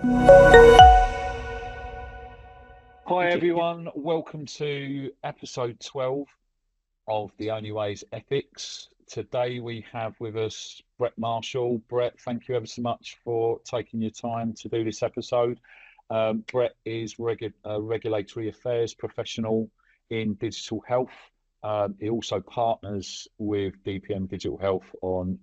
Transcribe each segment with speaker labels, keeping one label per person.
Speaker 1: Hi everyone, welcome to episode 12 of The Only Way is Ethics. Today we have with us Brett Marshall. Brett, thank you ever so much for taking your time to do this episode. Brett is a regulatory affairs professional in digital health. He also partners with DPM Digital Health on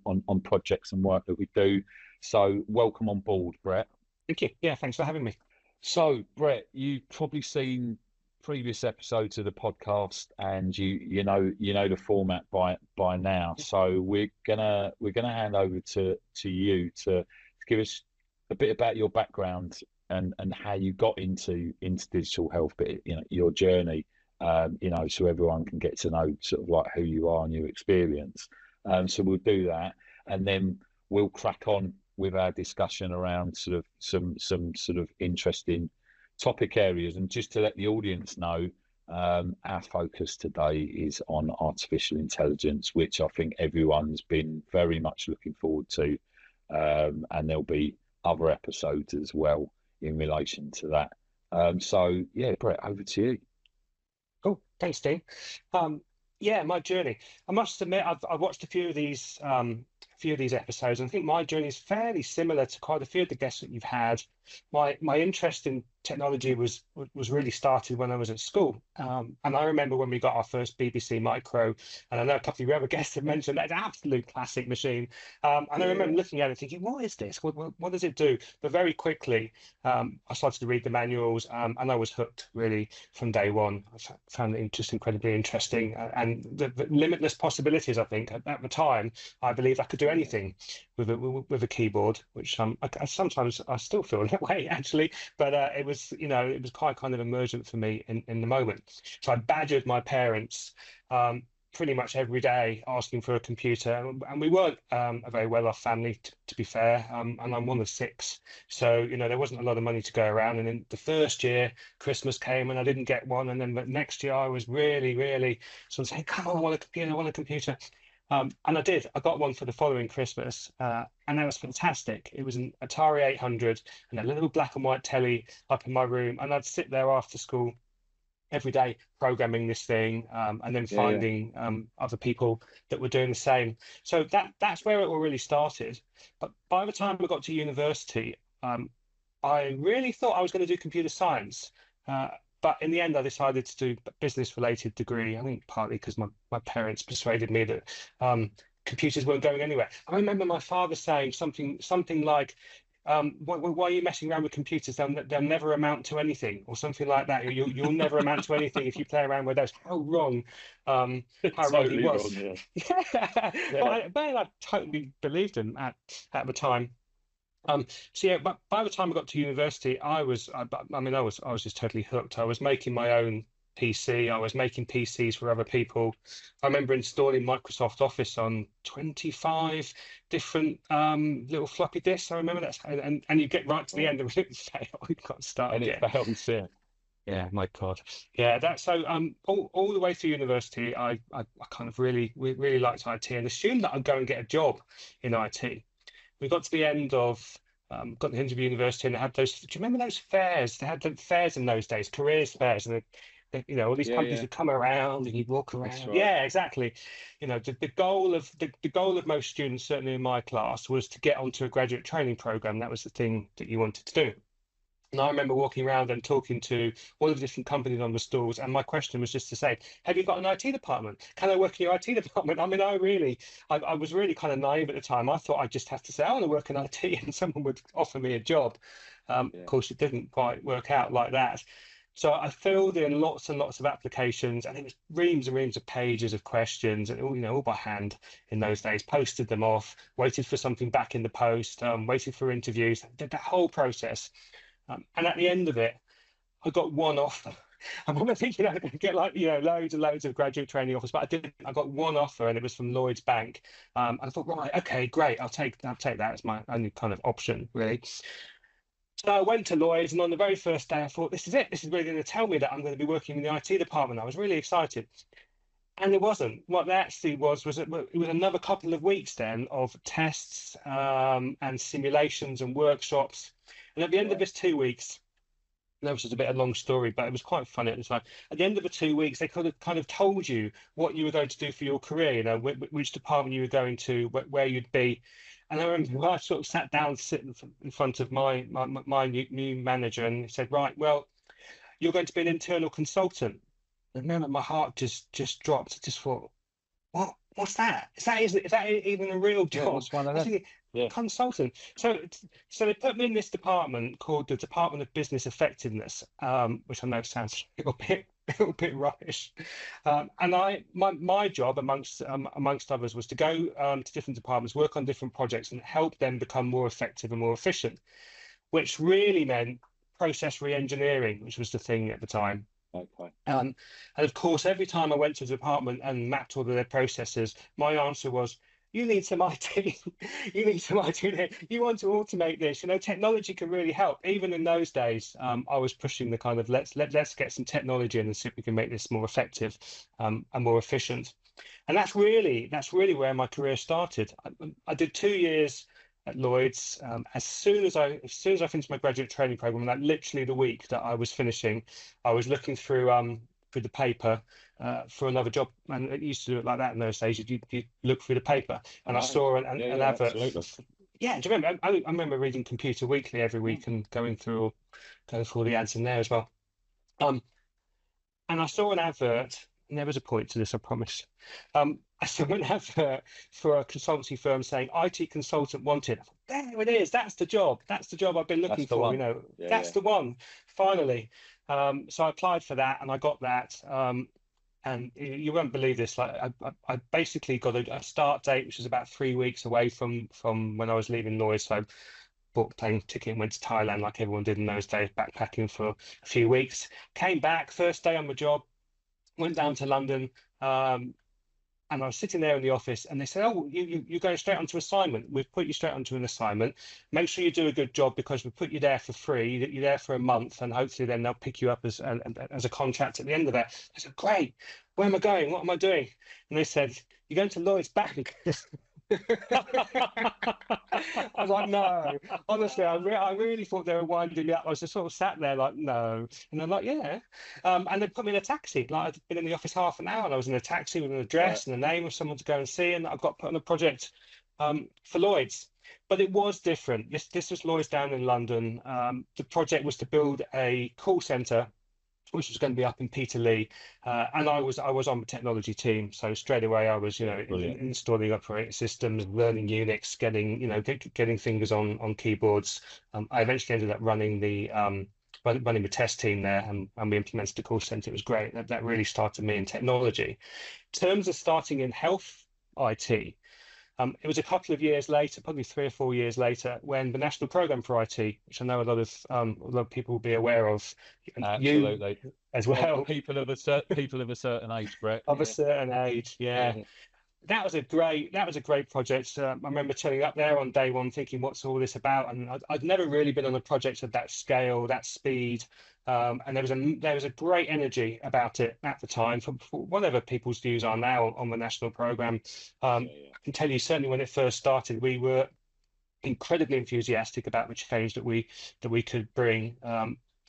Speaker 1: projects and work that we do. So welcome on board, Brett.
Speaker 2: Thank you. Yeah, thanks for having me.
Speaker 1: So, Brett, you've probably seen previous episodes of the podcast, and you know the format by now. So we're gonna hand over to you to give us a bit about your background and how you got into digital health, but your journey, so everyone can get to know sort of like who you are and your experience. So we'll do that, and then we'll crack on with our discussion around sort of some sort of interesting topic areas. And just to let the audience know, our focus today is on artificial intelligence, which I think everyone's been very much looking forward to. And there'll be other episodes as well in relation to that. So yeah, Brett, over to you.
Speaker 2: Cool. Thanks, Dean. Yeah, my journey. I must admit, I've watched a few of these episodes, and I think my journey is fairly similar to quite a few of the guests that you've had. My interest in technology was really started when I was at school, and I remember when we got our first BBC Micro, and I know a couple of your other guests have mentioned that absolute classic machine. And I remember looking at it thinking, what is this? What does it do? But very quickly, I started to read the manuals, and I was hooked really from day one. Found it just incredibly interesting, and the limitless possibilities. I think at the time, I believed I could do anything with a keyboard, which I still feel that way actually. But it was quite kind of emergent for me in the moment. So I badgered my parents pretty much every day asking for a computer, and we weren't a very well-off family, to be fair. And I'm one of six, so there wasn't a lot of money to go around. And in the first year, Christmas came and I didn't get one, and then the next year I was really sort of saying, "Come on, I want a computer, I want a computer." And I did. I got one for the following Christmas, and that was fantastic. It was an Atari 800 and a little black and white telly up in my room, and I'd sit there after school every day programming this thing, and then
Speaker 1: Yeah,
Speaker 2: finding other people that were doing the same. So that's where it all really started. But by the time I got to university, I really thought I was going to do computer science. Uh, but in the end, I decided to do a business-related degree. I think partly because my parents persuaded me that computers weren't going anywhere. I remember my father saying something like, why are you messing around with computers? They'll never amount to anything, or something like that. You'll never amount to anything if you play around with those.
Speaker 1: yeah.
Speaker 2: How wrong he
Speaker 1: Totally wrong.
Speaker 2: was.
Speaker 1: Yeah,
Speaker 2: Yeah,
Speaker 1: yeah,
Speaker 2: but I totally believed him at the time. So yeah, but by the time I got to university, I was just totally hooked. I was making my own PC. I was making PCs for other people. I remember installing Microsoft Office on 25 different little floppy disks. I remember that, and you get right to the
Speaker 1: yeah.
Speaker 2: end and it fail. You've got to start
Speaker 1: And it
Speaker 2: again.
Speaker 1: fails. Yeah,
Speaker 2: Yeah, my God. Yeah, that's so all the way through university, I kind of really liked IT and assumed that I'd go and get a job in IT. We got to the end of got the interview university, and they had those. Do you remember those fairs? They had the fairs in those days, careers fairs, and all these
Speaker 1: yeah,
Speaker 2: companies
Speaker 1: yeah.
Speaker 2: would come around and you'd walk
Speaker 1: That's
Speaker 2: around.
Speaker 1: right.
Speaker 2: Yeah, exactly. The goal of most students, certainly in my class, was to get onto a graduate training program. That was the thing that you wanted to do. And I remember walking around and talking to all of the different companies on the stalls, and my question was just to say, "Have you got an IT department? Can I work in your IT department?" I mean, I was really kind of naive at the time. I thought I'd just have to say, "I want to work in IT," and someone would offer me a job. Of
Speaker 1: Yeah,
Speaker 2: course, it didn't quite work out like that. So I filled in lots and lots of applications, and it was reams and reams of pages of questions, and all by hand in those days. Posted them off, waited for something back in the post, waited for interviews, did that whole process. And at the end of it, I got one offer. I remember thinking I could get loads and loads of graduate training offers, but I didn't. I got one offer, and it was from Lloyd's Bank. And I thought, right, okay, great, I'll take that as my only kind of option, really. So I went to Lloyd's, and on the very first day, I thought, this is it. This is really going to tell me that I'm going to be working in the IT department. I was really excited. And it wasn't. What that actually was it was another couple of weeks then of tests and simulations and workshops. And at the end of
Speaker 1: Right.
Speaker 2: this 2 weeks, that was just a bit of a long story, but it was quite funny at the time. At the end of the 2 weeks, they kind of told you what you were going to do for your career, which department you were going to, where you'd be. And I remember I sort of sat down, sitting in front of my new manager, and he said, "Right, well, you're going to be an internal consultant." And then my heart just dropped. I just thought, what's that? Is that even a real
Speaker 1: Yeah,
Speaker 2: job?
Speaker 1: what's one of
Speaker 2: I
Speaker 1: them?
Speaker 2: think
Speaker 1: Yeah.
Speaker 2: consultant. So they put me in this department called the Department of Business Effectiveness, which I know sounds a little bit rubbish. And my job amongst others was to go to different departments, work on different projects, and help them become more effective and more efficient, which really meant process re-engineering, which was the thing at the time.
Speaker 1: Okay.
Speaker 2: And of course, every time I went to the department and mapped all of their processes, my answer was, "You need some IT. You need some IT there. You want to automate this. Technology can really help." Even in those days, I was pushing the kind of let's get some technology in and see if we can make this more effective and more efficient. And that's really where my career started. I did 2 years at Lloyd's. As soon as I finished my graduate training program, that literally the week that I was finishing, I was looking through the paper for another job, and it used to do it like that in those days. You look through the paper,
Speaker 1: I
Speaker 2: and I
Speaker 1: know.
Speaker 2: saw
Speaker 1: Yeah,
Speaker 2: an
Speaker 1: yeah,
Speaker 2: advert.
Speaker 1: absolutely.
Speaker 2: Yeah, do you remember? I remember reading Computer Weekly every
Speaker 1: Mm.
Speaker 2: week and going through all the ads in there as well. Um, and I saw an advert, and there was a point to this, I promise. I saw an advert for a consultancy firm saying IT consultant wanted. I thought, there it is. That's the job. That's the job I've been
Speaker 1: That's
Speaker 2: looking
Speaker 1: the
Speaker 2: for.
Speaker 1: one. Yeah,
Speaker 2: That's
Speaker 1: yeah.
Speaker 2: the one, finally. So I applied for that and I got that. And you won't believe this. Like I basically got a start date, which was about 3 weeks away from when I was leaving Lloyd. So I bought a plane ticket and went to Thailand like everyone did in those days, backpacking for a few weeks. Came back, first day on the job, went down to London, and I was sitting there in the office, and they said, "Oh, you're going straight onto assignment. We've put you straight onto an assignment. Make sure you do a good job because we put you there for free. You're there for a month, and hopefully then they'll pick you up as a contract at the end of that." I said, "Great. Where am I going? What am I doing?" And they said, "You're going to Lloyd's Bank." I was like, "No." Honestly, I really thought they were winding me up. I was just sort of sat there like, "No." And they're like, "Yeah." And they put me in a taxi. Like I'd been in the office half an hour, and I was in a taxi with an
Speaker 1: Right.
Speaker 2: address and the name of someone to go and see, and I got put on a project for Lloyd's. But it was different. This was Lloyd's down in London. The project was to build a call center which was going to be up in Peterlee, and I was on the technology team. So straight away I was
Speaker 1: Brilliant.
Speaker 2: installing operating systems, learning Unix, getting fingers on keyboards. I eventually ended up running the test team there, and we implemented the call center. It was great. That really started me in technology. In terms of starting in health IT, it was a couple of years later, probably 3 or 4 years later, when the National Programme for IT, which I know a lot of people will be aware of, and you
Speaker 1: Absolutely.
Speaker 2: as
Speaker 1: Of
Speaker 2: well,
Speaker 1: people of a certain age, Brett.
Speaker 2: of a
Speaker 1: Yeah.
Speaker 2: certain age, yeah.
Speaker 1: Yeah.
Speaker 2: That was a great project. I remember turning up there on day one, thinking, "What's all this about?" And I'd never really been on a project of that scale, that speed, and there was a great energy about it at the time, for whatever people's views are now on the national program.
Speaker 1: Yeah, yeah.
Speaker 2: I can tell you certainly when it first started, we were incredibly enthusiastic about the change that we could bring.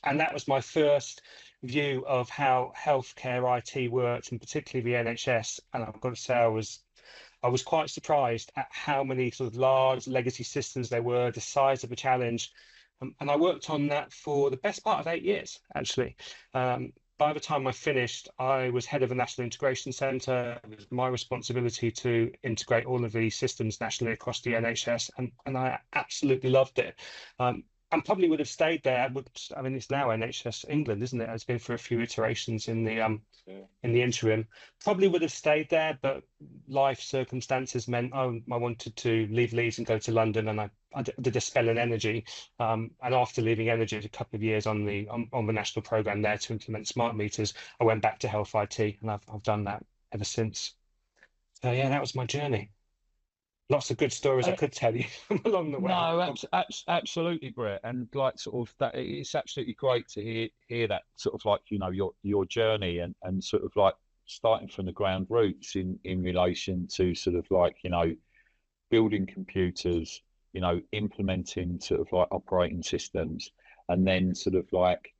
Speaker 2: And that was my first view of how healthcare IT worked, and particularly the NHS. And I've got to say, I was quite surprised at how many sort of large legacy systems there were, the size of the challenge. And I worked on that for the best part of 8 years, actually. By the time I finished, I was head of a national integration centre. It was my responsibility to integrate all of these systems nationally across the NHS, and I absolutely loved it. And probably would have stayed there. I mean, it's now NHS England, isn't it? It's been for a few iterations
Speaker 1: Yeah.
Speaker 2: in the interim. Probably would have stayed there, but life circumstances meant I wanted to leave Leeds and go to London, and I did a spell in energy. And after leaving energy, a couple of years on the national program there to implement smart meters, I went back to health IT, and I've done that ever since. So yeah, that was my journey. Lots of good stories I
Speaker 1: And
Speaker 2: could tell you along the way.
Speaker 1: no, absolutely, Brett. And like sort of that, it's absolutely great to hear that sort of like your journey and sort of like starting from the ground roots in relation to sort of like, building computers, implementing sort of like operating systems, and then sort of like,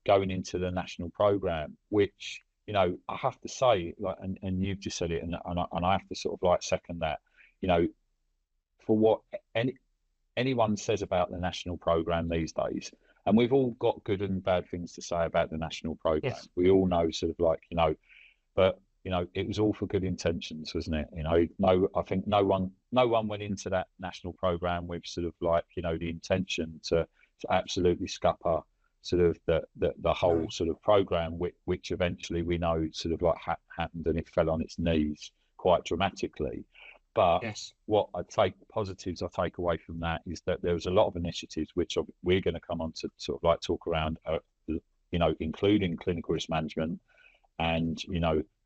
Speaker 1: going into the national program, which, I have to say, like, and you've just said it, and I have to sort of like second that, for what anyone says about the national program these days, and we've all got good and bad things to say about the national program.
Speaker 2: Yes.
Speaker 1: We all know sort of like, but it was all for good intentions, wasn't it? No, I think no one went into that national program with sort of like, the intention to absolutely scupper sort of the whole sort of program, which eventually we know sort of like happened, and it fell on its knees quite dramatically. But
Speaker 2: Yes.
Speaker 1: what positives I take away from that is that there was a lot of initiatives which we're going to come on to sort of like talk around, including clinical risk management and,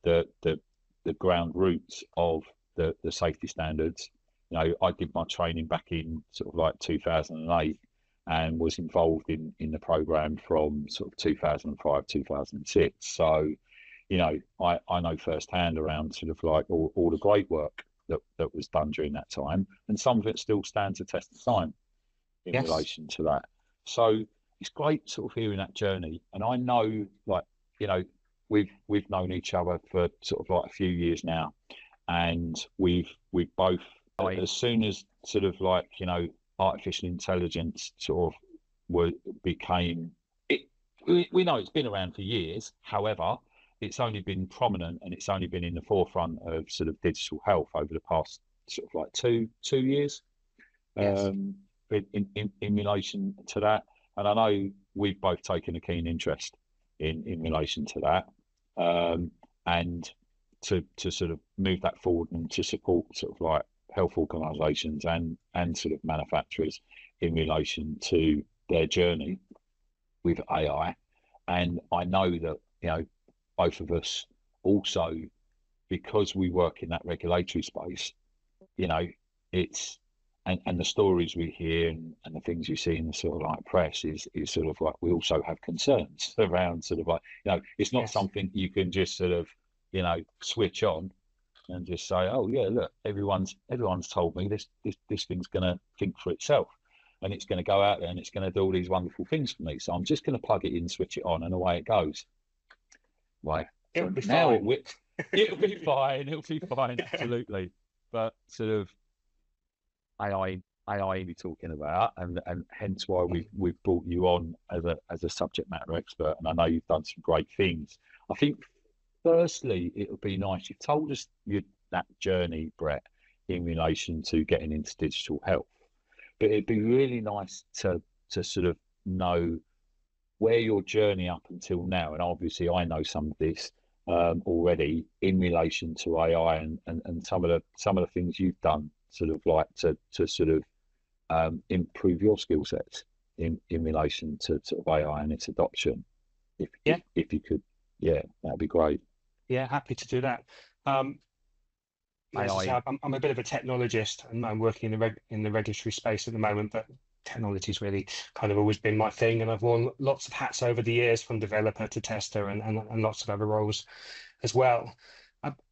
Speaker 1: the ground roots of the safety standards. I did my training back in sort of like 2008 and was involved in the program from sort of 2005, 2006. So, I know firsthand around sort of like all the great work that was done during that time, and some of it still stands the test of time in
Speaker 2: Yes.
Speaker 1: relation to that. So it's great sort of hearing that journey. And I know, like, we've known each other for sort of like a few years now, and we've both, as soon as sort of like, artificial intelligence sort of became it, we know it's been around for years. However, it's only been prominent, and it's only been in the forefront of sort of digital health over the past sort of like two years.
Speaker 2: Yes.
Speaker 1: In relation to that, and I know we've both taken a keen interest in relation to that, and to sort of move that forward and to support sort of like health organisations and sort of manufacturers in relation to their journey with AI. And I know that both of us also, because we work in that regulatory space, it's and the stories we hear and the things you see in the sort of like press is sort of like we also have concerns around sort of like, it's not something you can just sort of, switch on and just say, oh yeah, look, everyone's told me this thing's going to think for itself, and it's going to go out there and it's going to do all these wonderful things for me. So I'm just going to plug it in, switch it on, and away it goes. Right.
Speaker 2: It'll be
Speaker 1: now
Speaker 2: fine.
Speaker 1: it'll be fine. It'll be fine. Absolutely. But sort of AI we're talking about, and hence why we've brought you on as a subject matter expert. And I know you've done some great things. I think firstly, it would be nice, you've told us that journey, Brett, in relation to getting into digital health, but it'd be really nice to sort of know where your journey up until now, and obviously I know some of this already in relation to AI and some of the things you've done sort of like to sort of improve your skill sets in relation to sort of AI and its adoption. If you could, that'd be great.
Speaker 2: Yeah, happy to do that. As I say, I'm a bit of a technologist, and I'm working in the regulatory space at the moment, but technology's really kind of always been my thing, and I've worn lots of hats over the years, from developer to tester and lots of other roles as well.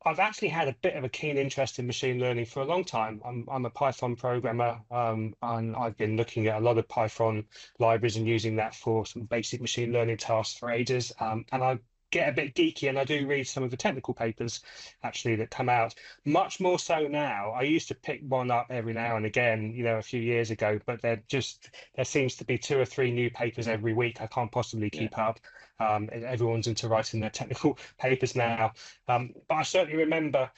Speaker 2: I've actually had a bit of a keen interest in machine learning for a long time. I'm a Python programmer, and I've been looking at a lot of Python libraries and using that for some basic machine learning tasks for ages. And I get a bit geeky, and I do read some of the technical papers actually that come out, much more so now. I used to pick one up every now and again, a few years ago, but there seems to be 2 or 3 new papers every week. I can't possibly keep up. Everyone's into writing their technical papers now. But I certainly remember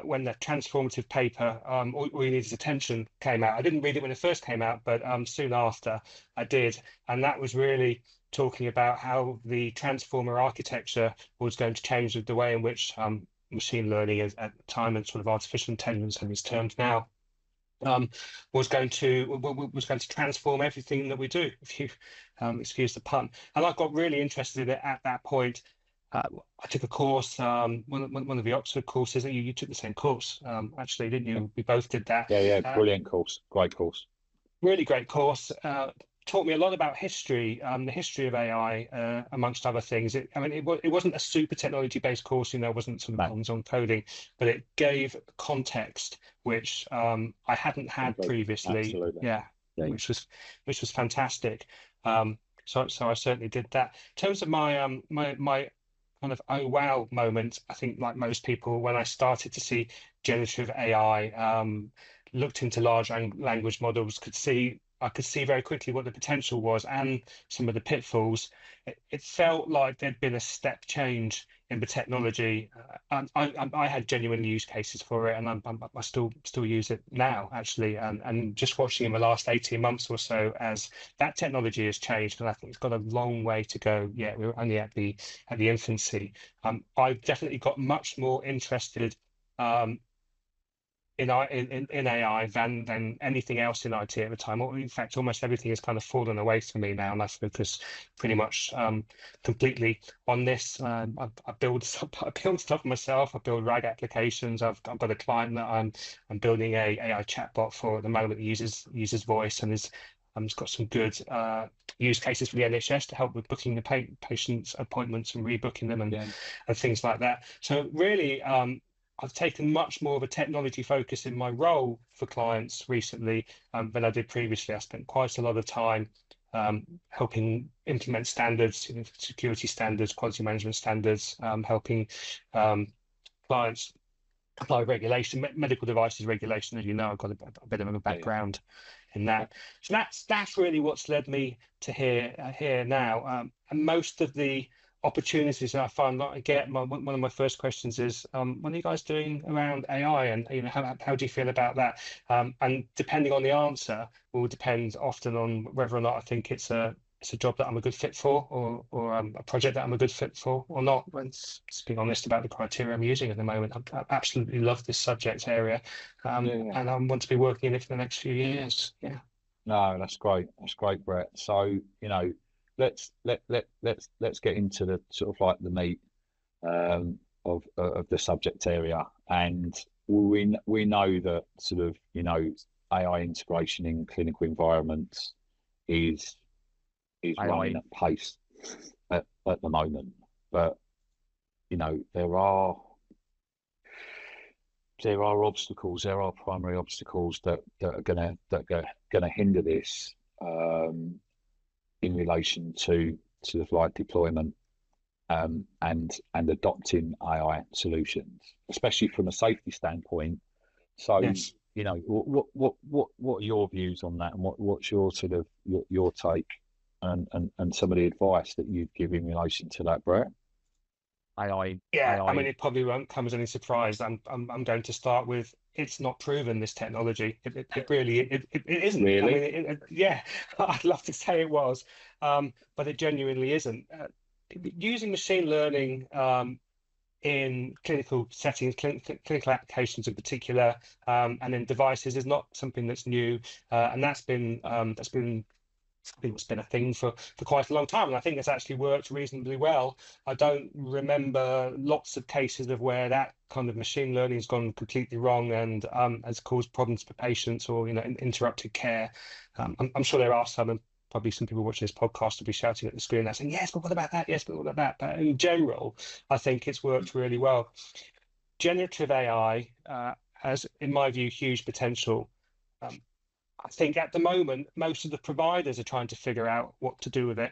Speaker 2: when the transformative paper, All You Need Is Attention, came out. I didn't read it when it first came out, but soon after I did. And that was really talking about how the transformer architecture was going to change the way in which machine learning at the time, and sort of artificial intelligence in these terms now, was going to transform everything that we do, if you excuse the pun. And I got really interested in it at that point. I took a course, one of the Oxford courses. You took the same course, actually, didn't you? We both did that.
Speaker 1: Yeah, brilliant course, great course.
Speaker 2: Really great course. taught me a lot about history, the history of AI, amongst other things. I mean, it wasn't a super technology-based course, it wasn't sort of
Speaker 1: No,
Speaker 2: hands-on coding, but it gave context which I hadn't had
Speaker 1: indeed.
Speaker 2: previously.
Speaker 1: Absolutely.
Speaker 2: Yeah,
Speaker 1: Yeah.
Speaker 2: which was fantastic. So I certainly did that. In terms of my kind of oh wow moment, I think like most people, when I started to see generative AI, looked into large language models, I could see very quickly what the potential was and some of the pitfalls. It felt like there'd been a step change in the technology, and I had genuine use cases for it, and I still use it now actually. And just watching in the last 18 months or so, as that technology has changed, and I think it's got a long way to go. Yeah, we're only at the infancy. I've definitely got much more interested. Um, in AI than anything else in IT at the time. Or in fact, almost everything has kind of fallen away from me now, and I focus pretty much completely on this. I build I build stuff myself. I build RAG applications. I've got a client that I'm building a AI chatbot for at the moment that uses voice and is. It's got some good use cases for the NHS to help with booking the patients' appointments and rebooking them
Speaker 1: Yeah.
Speaker 2: and things like that. So really, I've taken much more of a technology focus in my role for clients recently than I did previously. I spent quite a lot of time helping implement standards, security standards, quality management standards, helping clients apply regulation, medical devices regulation. As you know, I've got a bit of a
Speaker 1: Yeah.
Speaker 2: background in that. So that's really what's led me to here now. And most of the opportunities that I find that I get, one of my first questions is, what are you guys doing around AI, and how do you feel about that? And depending on the answer will depend often on whether or not I think it's a job that I'm a good fit for, or a project that I'm a good fit for or not. When being honest about the criteria I'm using at the moment, I absolutely love this subject area,
Speaker 1: Yeah.
Speaker 2: and I want to be working in it for the next few years. Yeah.
Speaker 1: No, that's great. That's great, Brett. So, let's get into the sort of like the meat of the subject area. And we know that sort of, AI integration in clinical environments is running
Speaker 2: AI.
Speaker 1: at pace at the moment. But, there are obstacles, there are primary obstacles that are gonna hinder this, in relation to sort of like deployment, and adopting AI solutions, especially from a safety standpoint. So,
Speaker 2: Yes.
Speaker 1: what are your views on that, and what's your sort of your take, and some of the advice that you'd give in relation to that, Brett? AI,
Speaker 2: Yeah, I mean,
Speaker 1: AI,
Speaker 2: it probably won't come as any surprise. I'm going to start with, it's not proven, this technology. It really it isn't. I mean,
Speaker 1: really?
Speaker 2: yeah, I'd love to say it was, but it genuinely isn't. Using machine learning in clinical settings, clinical applications in particular, and in devices is not something that's new, and that's been I think it's been a thing for quite a long time, and I think it's actually worked reasonably well. I don't remember lots of cases of where that kind of machine learning has gone completely wrong and has caused problems for patients, or interrupted care. I'm sure there are some, and probably some people watching this podcast will be shouting at the screen and saying, "Yes, but what about that? Yes, but what about that?" But in general, I think it's worked really well. Generative AI has, in my view, huge potential. Um, I think at the moment, most of the providers are trying to figure out what to do with it.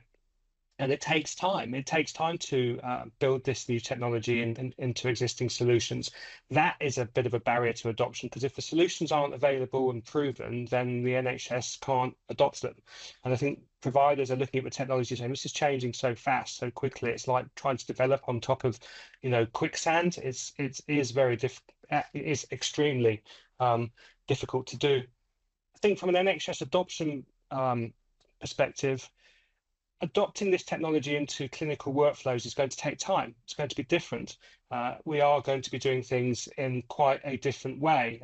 Speaker 2: And it takes time. It takes time to build this new technology into existing solutions. That is a bit of a barrier to adoption, because if the solutions aren't available and proven, then the NHS can't adopt them. And I think providers are looking at the technology saying, this is changing so fast, so quickly. It's like trying to develop on top of, quicksand. It is very it is extremely difficult to do. I think from an NHS adoption perspective, adopting this technology into clinical workflows is going to take time. It's going to be different. We are going to be doing things in quite a different way.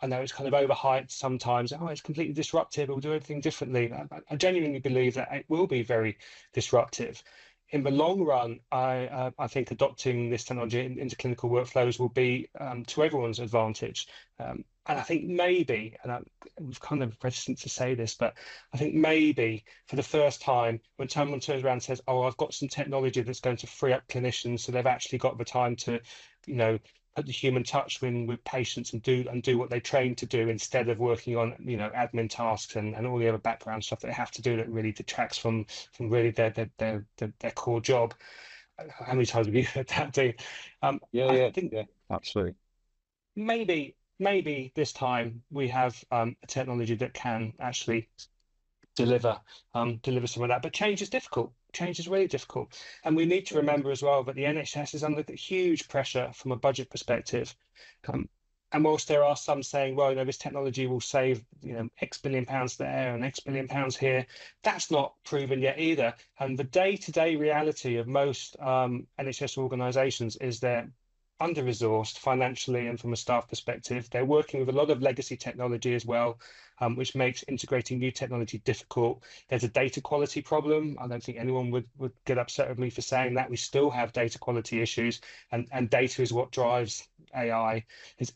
Speaker 2: I know it's kind of overhyped sometimes. Oh, it's completely disruptive. We'll do everything differently. I genuinely believe that it will be very disruptive. In the long run, I think adopting this technology into clinical workflows will be to everyone's advantage. And I think maybe, I'm kind of reticent to say this, but I think maybe for the first time, when someone turns around and says, "Oh, I've got some technology that's going to free up clinicians, so they've actually got the time to, you know, put the human touch in with patients and do what they trained to do instead of working on, admin tasks and all the other background stuff that they have to do that really detracts from really their core job." How many times have you heard that, Dean?
Speaker 1: Yeah,
Speaker 2: I
Speaker 1: yeah,
Speaker 2: think
Speaker 1: yeah, absolutely.
Speaker 2: maybe this time we have a technology that can actually deliver deliver some of that. But change is difficult. Change is really difficult, and we need to remember as well that the NHS is under huge pressure from a budget perspective. Um, and whilst there are some saying, well, this technology will save, X billion pounds there and X billion pounds here, that's not proven yet either. And the day-to-day reality of most NHS organisations is they're under-resourced financially and from a staff perspective. They're working with a lot of legacy technology as well, which makes integrating new technology difficult. There's a data quality problem. I don't think anyone would get upset with me for saying that. We still have data quality issues, and data is what drives AI.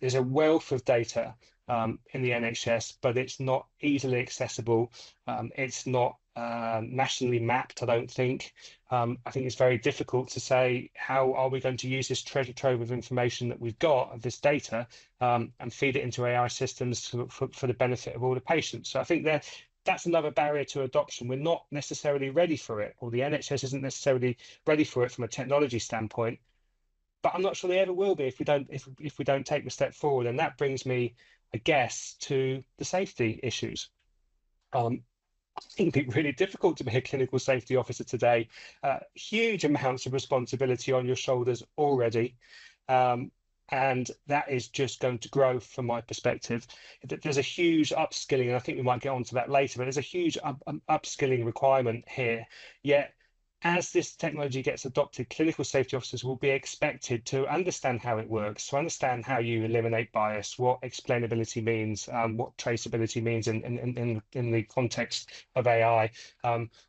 Speaker 2: There's a wealth of data in the NHS, but it's not easily accessible. It's not nationally mapped, I don't think. I think it's very difficult to say how are we going to use this treasure trove of information that we've got, of this data, and feed it into AI systems for the benefit of all the patients. So I think that's another barrier to adoption. We're not necessarily ready for it, or the NHS isn't necessarily ready for it from a technology standpoint. But I'm not sure they ever will be if we don't take the step forward. And that brings me, I guess, to the safety issues. I think it'd be really difficult to be a clinical safety officer today. Huge amounts of responsibility on your shoulders already. Um, and that is just going to grow from my perspective. There's a huge upskilling, and I think we might get onto that later, but there's a huge upskilling requirement here. Yet as this technology gets adopted, clinical safety officers will be expected to understand how it works, to understand how you eliminate bias, what explainability means, what traceability means in the context of AI,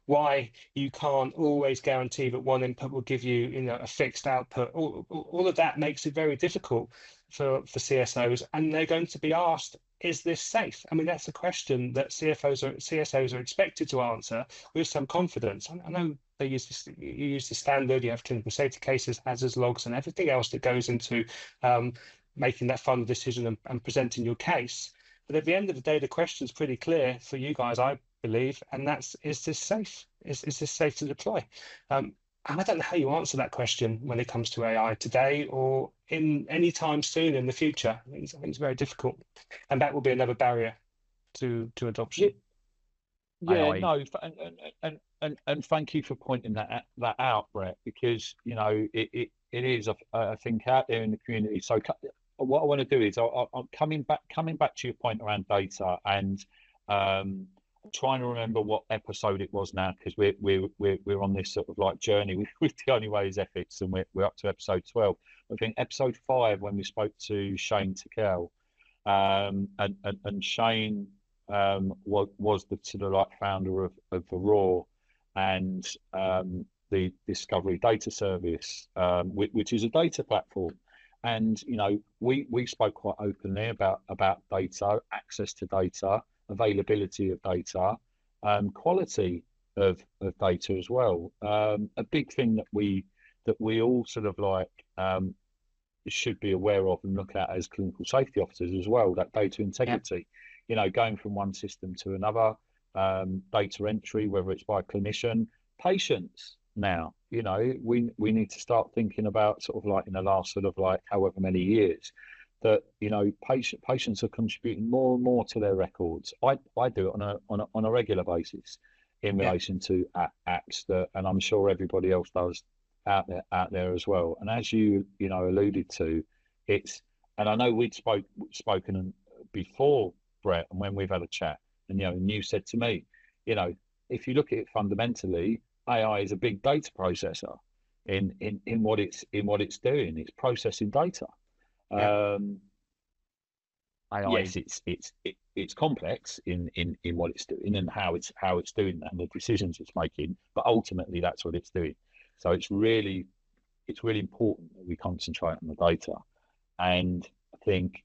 Speaker 2: why you can't always guarantee that one input will give you, a fixed output. All of that makes it very difficult for CSOs, and they're going to be asked, is this safe? I mean, that's a question that CSOs are expected to answer with some confidence. I know they use this, you use the standard, you have clinical safety cases, hazards logs, and everything else that goes into making that final decision and presenting your case. But at the end of the day, the question's pretty clear for you guys, I believe, and that's, is this safe? Is this safe to deploy? And I don't know how you answer that question when it comes to AI today or in any time soon in the future. I think it's very difficult, and that will be another barrier to
Speaker 1: Yeah,
Speaker 2: adoption.
Speaker 1: yeah,
Speaker 2: AI.
Speaker 1: no, and thank you for pointing that out, Brett, because it is, I think, out there in the community. So what I want to do is I'm coming back to your point around data, and I'm trying to remember what episode it was now, because we're on this sort of like journey with the only way is ethics, and we're up to episode 12. I think episode 5 when we spoke to Shane Tickell, and Shane was the sort of like founder of Aurora and the Discovery Data Service, which is a data platform. And we spoke quite openly about data, access to data, availability of data, quality of data as well. A big thing that we all sort of like should be aware of and look at as clinical safety officers as well, that data
Speaker 2: Yeah.
Speaker 1: integrity, going from one system to another, data entry, whether it's by a clinician, patients now, we need to start thinking about sort of like in the last sort of like however many years that, patients are contributing more and more to their records. I do it on a regular basis in
Speaker 2: Yeah.
Speaker 1: relation to apps that, and I'm sure everybody else does out there as well. And as alluded to, it's, and I know spoken before, Brett, and when we've had a chat, and you said to me, if you look at it fundamentally, AI is a big data processor in what it's doing. It's processing data.
Speaker 2: Yeah.
Speaker 1: AI
Speaker 2: Yes.
Speaker 1: is it's complex in what it's doing and how it's doing that and the decisions it's making, but ultimately that's what it's doing. So it's really important that we concentrate on the data. And I think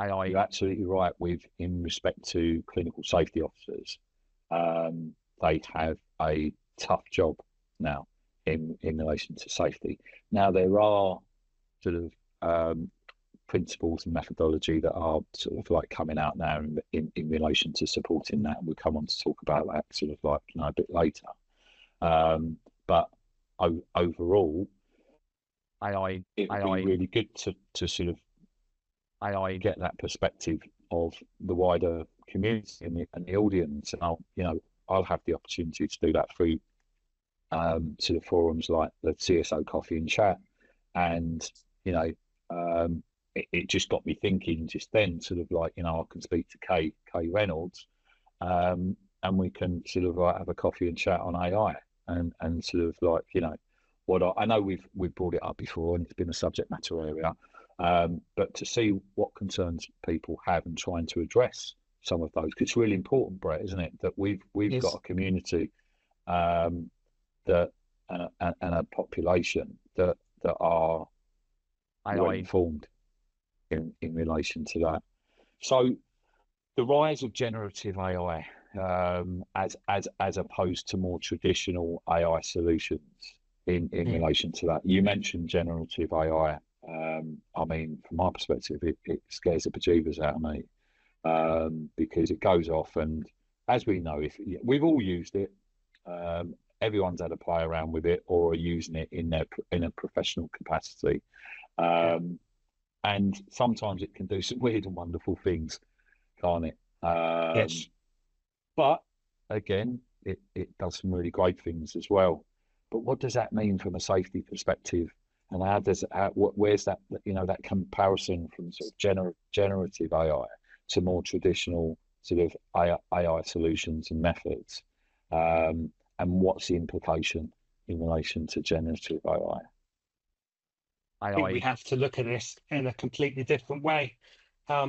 Speaker 1: you're absolutely right in respect to clinical safety officers. They have a tough job now in relation to safety. Now there are sort of principles and methodology that are sort of like coming out now in relation to supporting that, and we'll come on to talk about that sort of like a bit later. But overall, it would be really good to sort of get that perspective of the wider community and the audience, and I'll have the opportunity to do that through sort of forums like the CSO Coffee and Chat, and it just got me thinking just then, sort of like I can speak to Kay Reynolds, and we can sort of like have a coffee and chat on AI, and sort of like what I know we've brought it up before and it's been a subject matter area, but to see what concerns people have and trying to address some of those, because it's really important, Brett, isn't it, that we've
Speaker 2: Yes.
Speaker 1: got a community that and a population that are well informed in relation to that. So the rise of generative AI, as opposed to more traditional AI solutions in relation to that. You mentioned generative AI. I mean, from my perspective, it scares the bejeebers out of me, because it goes off, and as we know, if we've all used it, everyone's had a play around with it or are using it in a professional capacity. And sometimes it can do some weird and wonderful things, can't it?
Speaker 2: Yes.
Speaker 1: But again, it does some really great things as well. But what does that mean from a safety perspective? And where's that, that comparison from sort of generative AI to more traditional sort of AI solutions and methods? And what's the implication in relation to generative AI?
Speaker 2: I think we have to look at this in a completely different way. I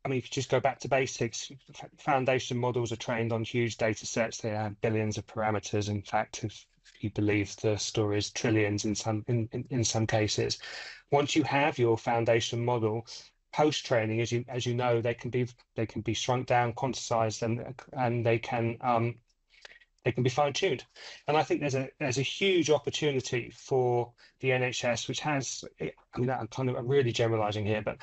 Speaker 2: mean, if you just go back to basics, foundation models are trained on huge data sets. They have billions of parameters. In fact, if you believe the story is trillions in some cases. Once you have your foundation model, post training, as you know, they can be shrunk down, quantized, and they can be fine-tuned. And I think there's a huge opportunity for the NHS, which has, I mean, I'm really generalizing here, but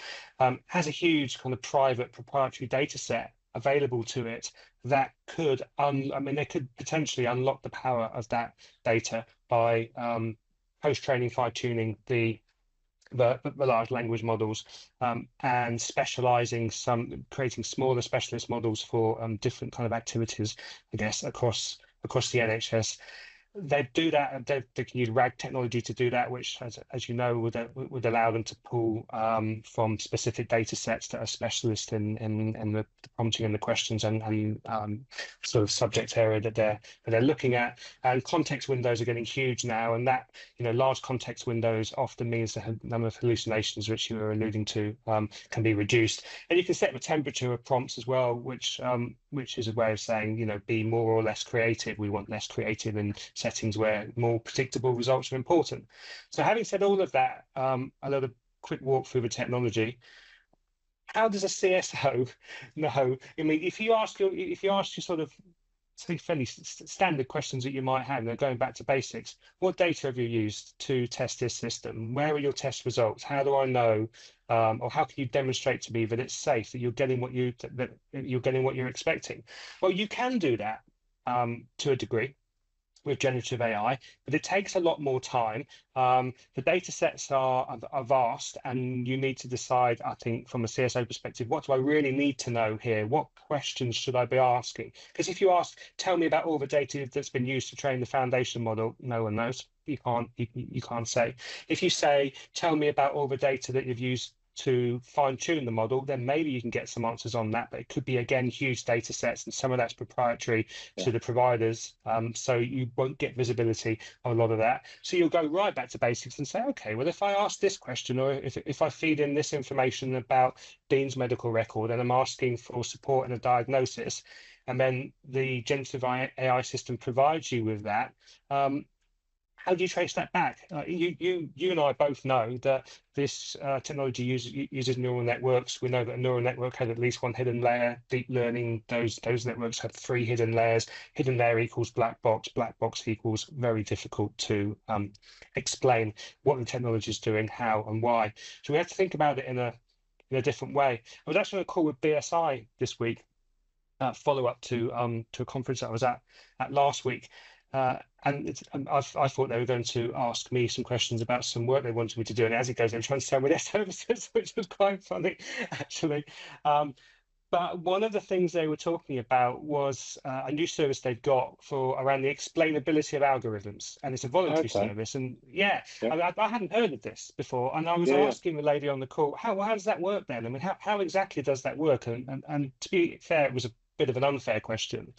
Speaker 2: has a huge kind of private proprietary data set available to it that could, they could potentially unlock the power of that data by post-training, fine-tuning the large language models, and creating smaller specialist models for different kind of activities, I guess, across the NHS. They do that. They can use RAG technology to do that, which, as you know, would allow them to pull from specific data sets that are specialist in the prompting and the questions and sort of subject area that they're looking at. And context windows are getting huge now, and that large context windows often means the number of hallucinations, which you were alluding to, can be reduced. And you can set the temperature of prompts as well, which is a way of saying be more or less creative. We want less creative in settings where more predictable results are important. So having said all of that, a lot of quick walk through the technology. How does a CSO know? I mean, if you ask your sort of fairly standard questions that you might have, going back to basics, what data have you used to test this system? Where are your test results? How do I know, or how can you demonstrate to me that it's safe, that you're getting what you're expecting? Well, you can do that to a degree with generative AI, but it takes a lot more time. The data sets are vast, and you need to decide, I think, from a CSO perspective, what do I really need to know here? What questions should I be asking? Because if you ask, tell me about all the data that's been used to train the foundation model, no one knows. You can't say. If you say, tell me about all the data that you've used to fine-tune the model, then maybe you can get some answers on that, but it could be, again, huge data sets, and some of that's proprietary to the providers, so you won't get visibility on a lot of that. So you'll go right back to basics and say, okay, well, if I ask this question, or if I feed in this information about Dean's medical record, and I'm asking for support in a diagnosis, and then the generative AI system provides you with that, how do you trace that back? You and I both know that this technology uses neural networks. We know that a neural network has at least one hidden layer. Deep learning, those networks have three hidden layers. Hidden layer equals black box. Black box equals very difficult to explain what the technology is doing, how and why. So we have to think about it in a different way. I was actually on a call with BSI this week, follow up to a conference that I was at last week. I thought they were going to ask me some questions about some work they wanted me to do, and as it goes, they were trying to sell me their services, which was quite funny, actually. But one of the things they were talking about was a new service they've got for around the explainability of algorithms, and it's a voluntary
Speaker 3: Okay.
Speaker 2: service. And yeah,
Speaker 3: Yeah.
Speaker 2: I hadn't heard of this before, and I was
Speaker 3: Yeah. Yeah.
Speaker 2: asking the lady on the call, how does that work then? I mean, how exactly does that work? And to be fair, it was a bit of an unfair question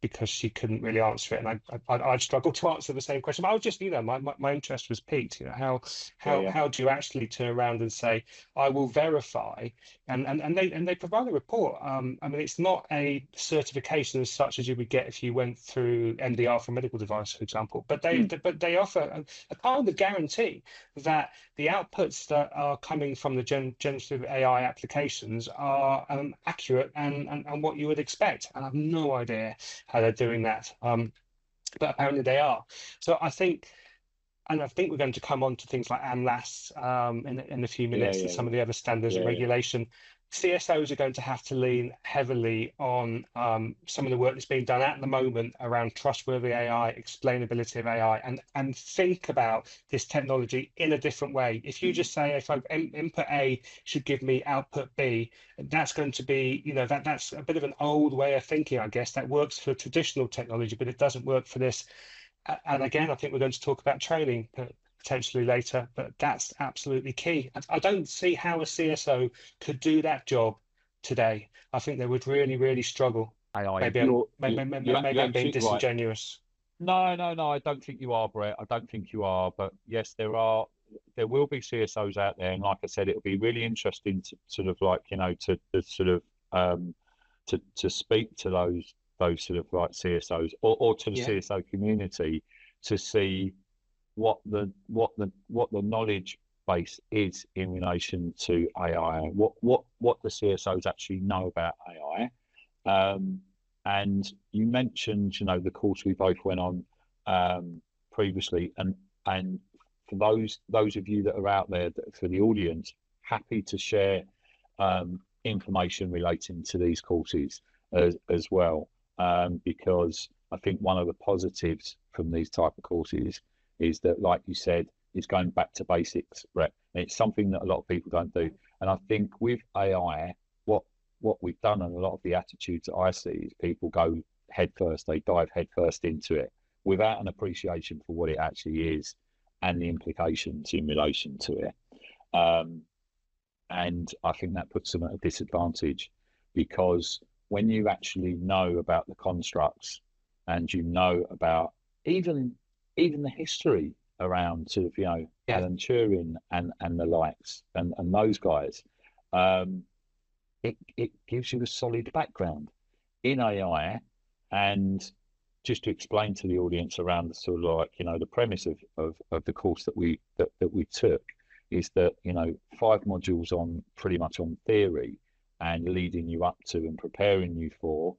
Speaker 2: because she couldn't really answer it, and I'd struggled to answer the same question. But I was just, my interest was piqued.
Speaker 3: Yeah.
Speaker 2: How do you actually turn around and say, I will verify, and they provide a report. I mean, it's not a certification as such as you would get if you went through MDR for a medical device, for example, but they offer a kind of guarantee that the outputs that are coming from the generative AI applications are accurate and what you would expect. And I have no idea how they're doing that, but apparently they are. So I think we're going to come on to things like AMLAS in a few minutes, and some of the other standards and regulation. CSOs are going to have to lean heavily on some of the work that's being done at the moment around trustworthy AI, explainability of AI, and think about this technology in a different way. If you just say, if input A should give me output B, that's going to be, that's a bit of an old way of thinking, I guess. That works for traditional technology, but it doesn't work for this. And again, I think we're going to talk about training potentially later, but that's absolutely key. I don't see how a CSO could do that job today. I think they would really, really struggle.
Speaker 1: AI.
Speaker 2: Maybe I'm being disingenuous.
Speaker 1: Right. No, I don't think you are, Brett. I don't think you are. But yes, there will be CSOs out there, and like I said, it'll be really interesting to sort of like, to sort of to speak to those sort of like CSOs or to the CSO community to see what the knowledge base is in relation to AI, what the CSOs actually know about AI. And you mentioned, the course we both went on previously, and for those of you that are out there, for the audience, happy to share information relating to these courses as well, because I think one of the positives from these type of courses is that, like you said, it's going back to basics, Brett. And it's something that a lot of people don't do. And I think with AI, what we've done, and a lot of the attitudes that I see, is people go head first, they dive head first into it without an appreciation for what it actually is and the implications in relation to it. And I think that puts them at a disadvantage, because when you actually know about the constructs and you know about even the history around sort of, Alan Turing and the likes and those guys, it gives you a solid background in AI. And just to explain to the audience around the sort of like, the premise of the course that we took is that, 5 modules on pretty much on theory and leading you up to and preparing you for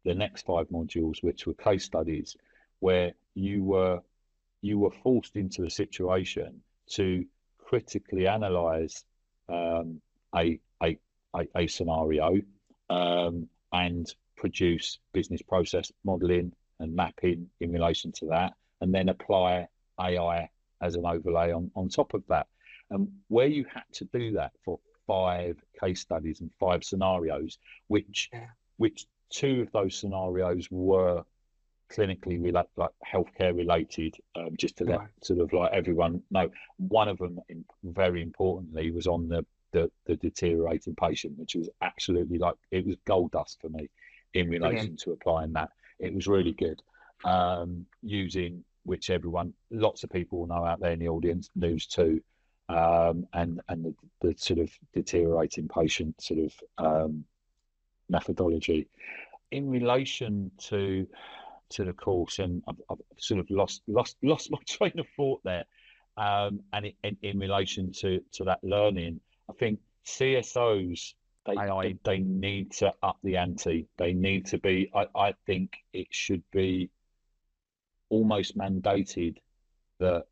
Speaker 1: the next 5 modules, which were case studies, where you were forced into a situation to critically analyze a scenario and produce business process modeling and mapping in relation to that, and then apply AI as an overlay on top of that. And where you had to do that for 5 case studies and 5 scenarios, which 2 of those scenarios were clinically like healthcare related, just to let sort of like everyone know. One of them, very importantly, was on the deteriorating patient, which was absolutely like, it was gold dust for me in relation to applying that. It was really good, using which lots of people will know out there in the audience, News 2, and the sort of deteriorating patient sort of methodology in relation to to the course, and I've sort of lost my train of thought there. And in relation to that learning, I think CSOs they need to up the ante. They need to be. I think it should be almost mandated that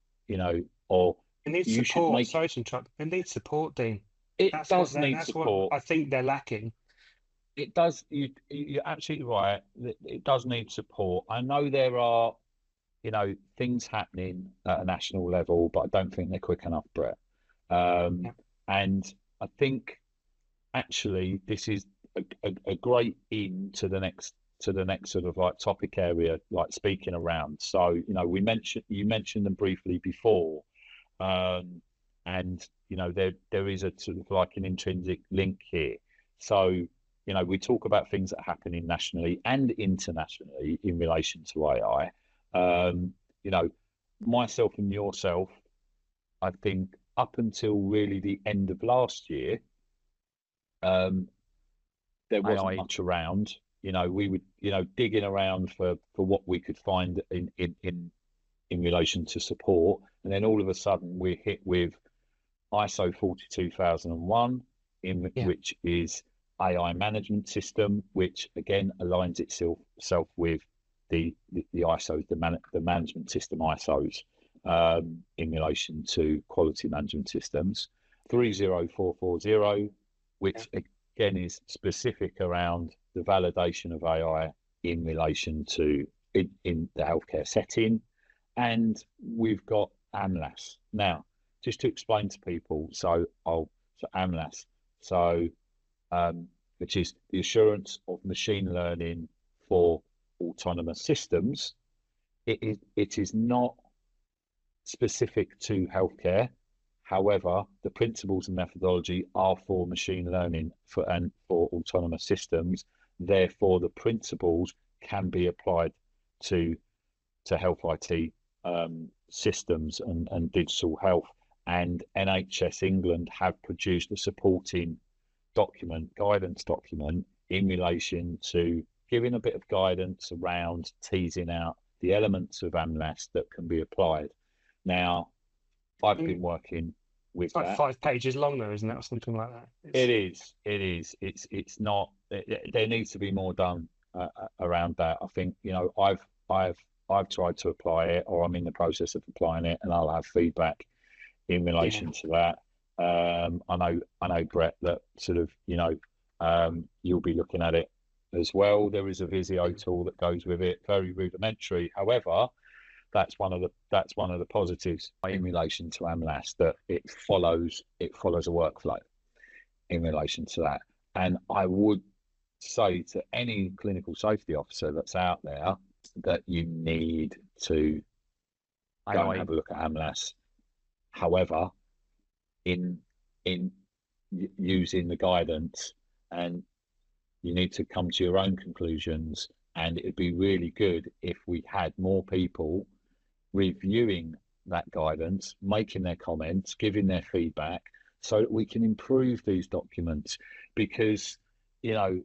Speaker 1: or
Speaker 2: It needs
Speaker 1: you should
Speaker 2: support.
Speaker 1: make
Speaker 2: Sorry to interrupt. It needs support, Dean.
Speaker 1: it
Speaker 2: That's what
Speaker 1: does need
Speaker 2: that's what
Speaker 1: support.
Speaker 2: I think they're lacking.
Speaker 1: It does. You're absolutely right. It does need support. I know there are things happening at a national level, but I don't think they're quick enough, Brett.
Speaker 2: Yeah.
Speaker 1: And I think actually this is a great in to the next sort of like topic area, like speaking around. So you mentioned them briefly before, and there is a sort of like an intrinsic link here. So we talk about things that are happening nationally and internationally in relation to AI. You know, myself and yourself, I think up until really the end of last year, um, there wasn't much around. We would, digging around for what we could find in relation to support, and then all of a sudden we're hit with ISO 42001,
Speaker 2: Yeah.
Speaker 1: which is AI management system, which again aligns itself with the ISOs, the management system ISOs, in relation to quality management systems. 30440, which again is specific around the validation of AI in relation to in the healthcare setting. And we've got AMLAS. Now, just to explain to people, so AMLAS, which is the assurance of machine learning for autonomous systems. It is not specific to healthcare. However, the principles and methodology are for machine learning and for autonomous systems. Therefore, the principles can be applied to health IT systems and digital health. And NHS England have produced a supporting guidance document in relation to giving a bit of guidance around teasing out the elements of AMLAS that can be applied. Now, I've been working with
Speaker 2: It's like
Speaker 1: that.
Speaker 2: 5 pages long, though, isn't it, or something like that?
Speaker 1: It is. It's not. There needs to be more done around that. I think I've tried to apply it, or I'm in the process of applying it, and I'll have feedback in relation to that. I know, Brett, that sort of you'll be looking at it as well. There is a Visio tool that goes with it, very rudimentary. However, that's one of the positives in relation to AMLAS, that it follows a workflow in relation to that. And I would say to any clinical safety officer that's out there that you need to go and have a look at AMLAS. However, in using the guidance, and you need to come to your own conclusions, and it'd be really good if we had more people reviewing that guidance, making their comments, giving their feedback, so that we can improve these documents. Because the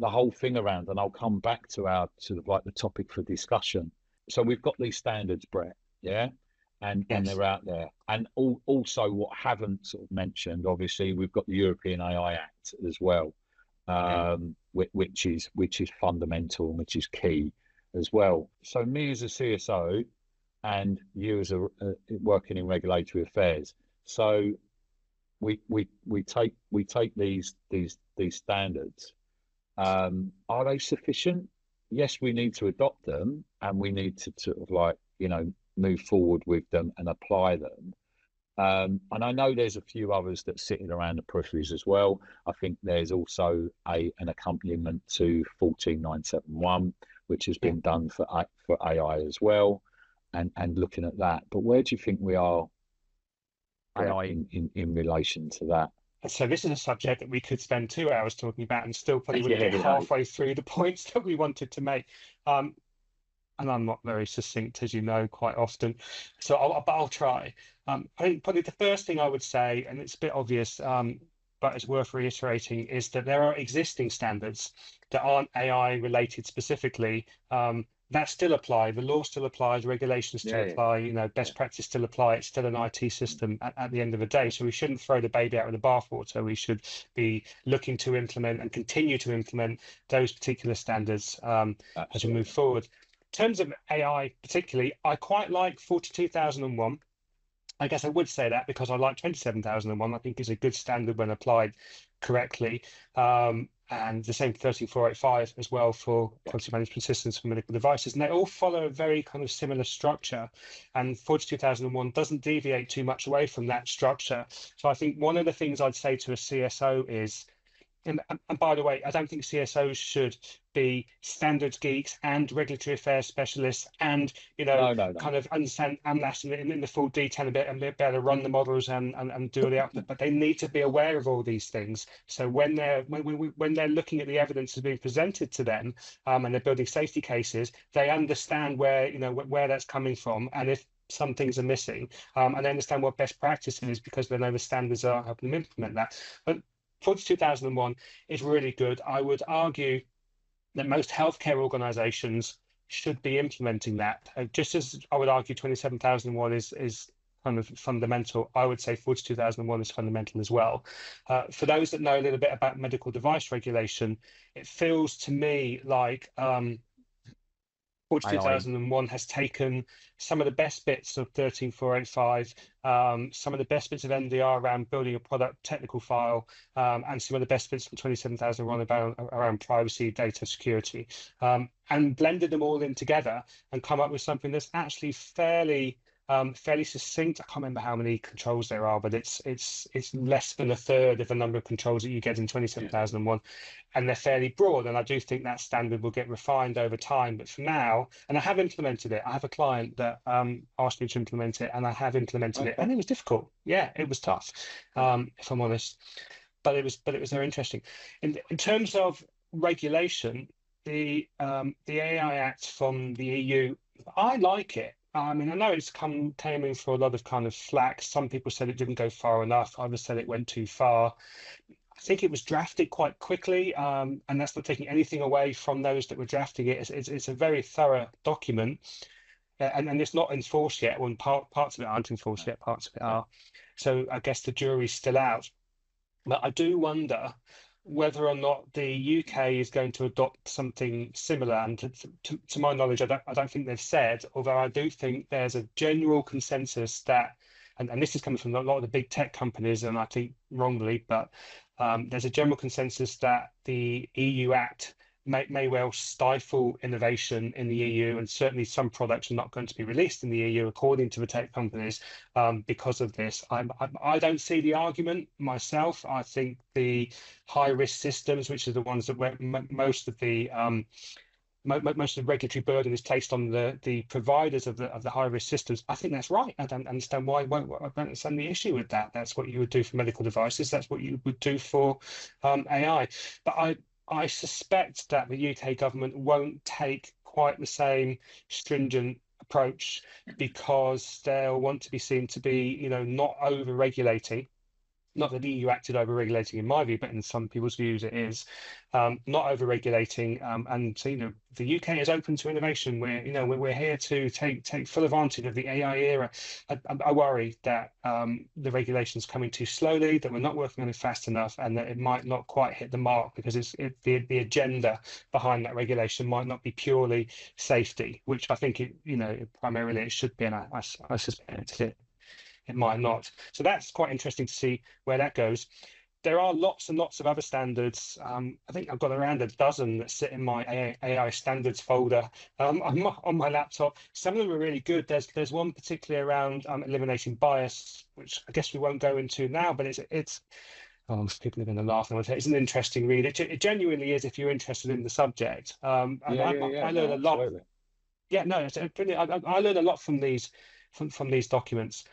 Speaker 1: whole thing around, and I'll come back to our sort of like the topic for discussion. So we've got these standards, Brett, and they're out there. And also what haven't sort of mentioned, obviously, we've got the European AI Act as well, which is fundamental and which is key as well. So me as a CSO, and you as a working in regulatory affairs, so we take these standards. Are they sufficient? Yes, we need to adopt them, and we need to sort of like move forward with them and apply them. And I know there's a few others that sitting around the peripheries as well. I think there's also an accompaniment to 14971, which has been done for AI as well, and looking at that. But where do you think we are in relation to that?
Speaker 2: So this is a subject that we could spend 2 hours talking about and still probably wouldn't get halfway through the points that we wanted to make. And I'm not very succinct, as you know, quite often. So I'll try. I think probably the first thing I would say, and it's a bit obvious, but it's worth reiterating, is that there are existing standards that aren't AI related specifically, that still apply. The law still applies, regulations still
Speaker 1: Yeah,
Speaker 2: apply,
Speaker 1: yeah,
Speaker 2: best practice still apply. It's still an IT system at the end of the day. So we shouldn't throw the baby out with the bathwater. We should be looking to implement and continue to implement those particular standards as we move
Speaker 1: absolutely.
Speaker 2: forward. In terms of AI particularly, I quite like 42,001. I guess I would say that because I like 27,001. I think it's a good standard when applied correctly. And the same 13485 as well for
Speaker 1: Yeah.
Speaker 2: quality management systems for medical devices. And they all follow a very kind of similar structure. And 42,001 doesn't deviate too much away from that structure. So I think one of the things I'd say to a CSO is, and by the way, I don't think CSOs should be standards geeks and regulatory affairs specialists and,
Speaker 1: No, no, no.
Speaker 2: kind of understand AMLAS in the full detail a bit and be able to run the models and do the output. But they need to be aware of all these things. So when they're looking at the evidence that's being presented to them, and they're building safety cases, they understand where that's coming from, and if some things are missing, and they understand what best practice is because they know the standards are helping them implement that. But 42,001 is really good. I would argue that most healthcare organizations should be implementing that. Just as I would argue 27,001 is kind of fundamental, I would say 42,001 is fundamental as well. For those that know a little bit about medical device regulation, it feels to me like
Speaker 1: AI.
Speaker 2: 42,001 has taken some of the best bits of 13485, some of the best bits of NDR around building a product technical file, and some of the best bits from 27,001 around privacy, data security, and blended them all in together and come up with something that's actually fairly succinct. I can't remember how many controls there are, but it's less than a third of the number of controls that you get in
Speaker 1: Yeah.
Speaker 2: 27,001, and they're fairly broad. And I do think that standard will get refined over time. But for now, and I have implemented it. I have a client that asked me to implement it, and I have implemented it,
Speaker 1: Okay.
Speaker 2: and it was difficult. Yeah, it was tough, if I'm honest. But it was very interesting. In terms of regulation, the AI Act from the EU, I like it. I mean, I know came in for a lot of kind of flack. Some people said it didn't go far enough. Others said it went too far. I think it was drafted quite quickly, and that's not taking anything away from those that were drafting it. It's a very thorough document, and it's not enforced yet. When parts of it aren't enforced yet, parts of it are. So I guess the jury's still out. But I do wonder whether or not the UK is going to adopt something similar. And to my knowledge, I don't think they've said, although I do think there's a general consensus that, and this is coming from a lot of the big tech companies, and I think wrongly, but there's a general consensus that the EU Act may well stifle innovation in the EU, and certainly some products are not going to be released in the EU, according to the tech companies, because of this. I don't see the argument myself. I think the high risk systems, which are the ones that where most of the most of the regulatory burden is placed on the providers of the high risk systems. I think that's right. I don't understand why. I don't understand the issue with that. That's what you would do for medical devices. That's what you would do for AI. But I suspect that the UK government won't take quite the same stringent approach because they'll want to be seen to be, not over regulating. Not that the EU acted over regulating in my view, but in some people's views it is, not over regulating. And so, the UK is open to innovation. We're here to take full advantage of the AI era. I worry that the regulation's coming too slowly, that we're not working on it fast enough, and that it might not quite hit the mark because the agenda behind that regulation might not be purely safety, which I think primarily it should be, and I suspect it might not. So that's quite interesting to see where that goes. There are lots and lots of other standards. I think I've got around a dozen that sit in my AI standards folder on my laptop. Some of them are really good. There's one particularly around eliminating bias, which I guess we won't go into now, but it's people are going to laugh. It's an interesting read. It genuinely is if you're interested in the subject. And
Speaker 1: Yeah, yeah, yeah.
Speaker 2: I learn
Speaker 1: No,
Speaker 2: a lot.
Speaker 1: absolutely.
Speaker 2: Yeah, no, it's brilliant. I learn a lot from these documents.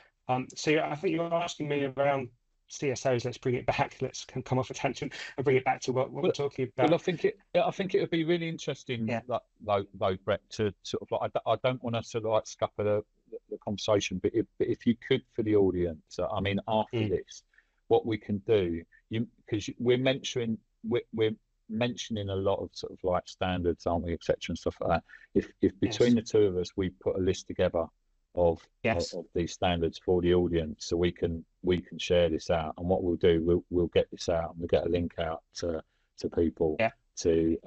Speaker 2: So I think you're asking me around CSOs. Let's bring it back. Let's come off a tangent and bring it back to what we're
Speaker 1: Well,
Speaker 2: talking
Speaker 1: well,
Speaker 2: about.
Speaker 1: I think it would be really interesting,
Speaker 2: Yeah.
Speaker 1: though, Brett, to sort of like, I don't want us to like scupper the conversation, but if you could for the audience, I mean, after
Speaker 2: Mm.
Speaker 1: this, what we can do, because we're mentoring, we're mentioning a lot of sort of like standards, aren't we, etc. and stuff like that. If between
Speaker 2: Yes.
Speaker 1: the two of us we put a list together of
Speaker 2: Yes.
Speaker 1: of these standards for the audience, so we can share this out, and what we'll do, we'll get this out and we'll get a link out to people
Speaker 2: Yeah.
Speaker 1: to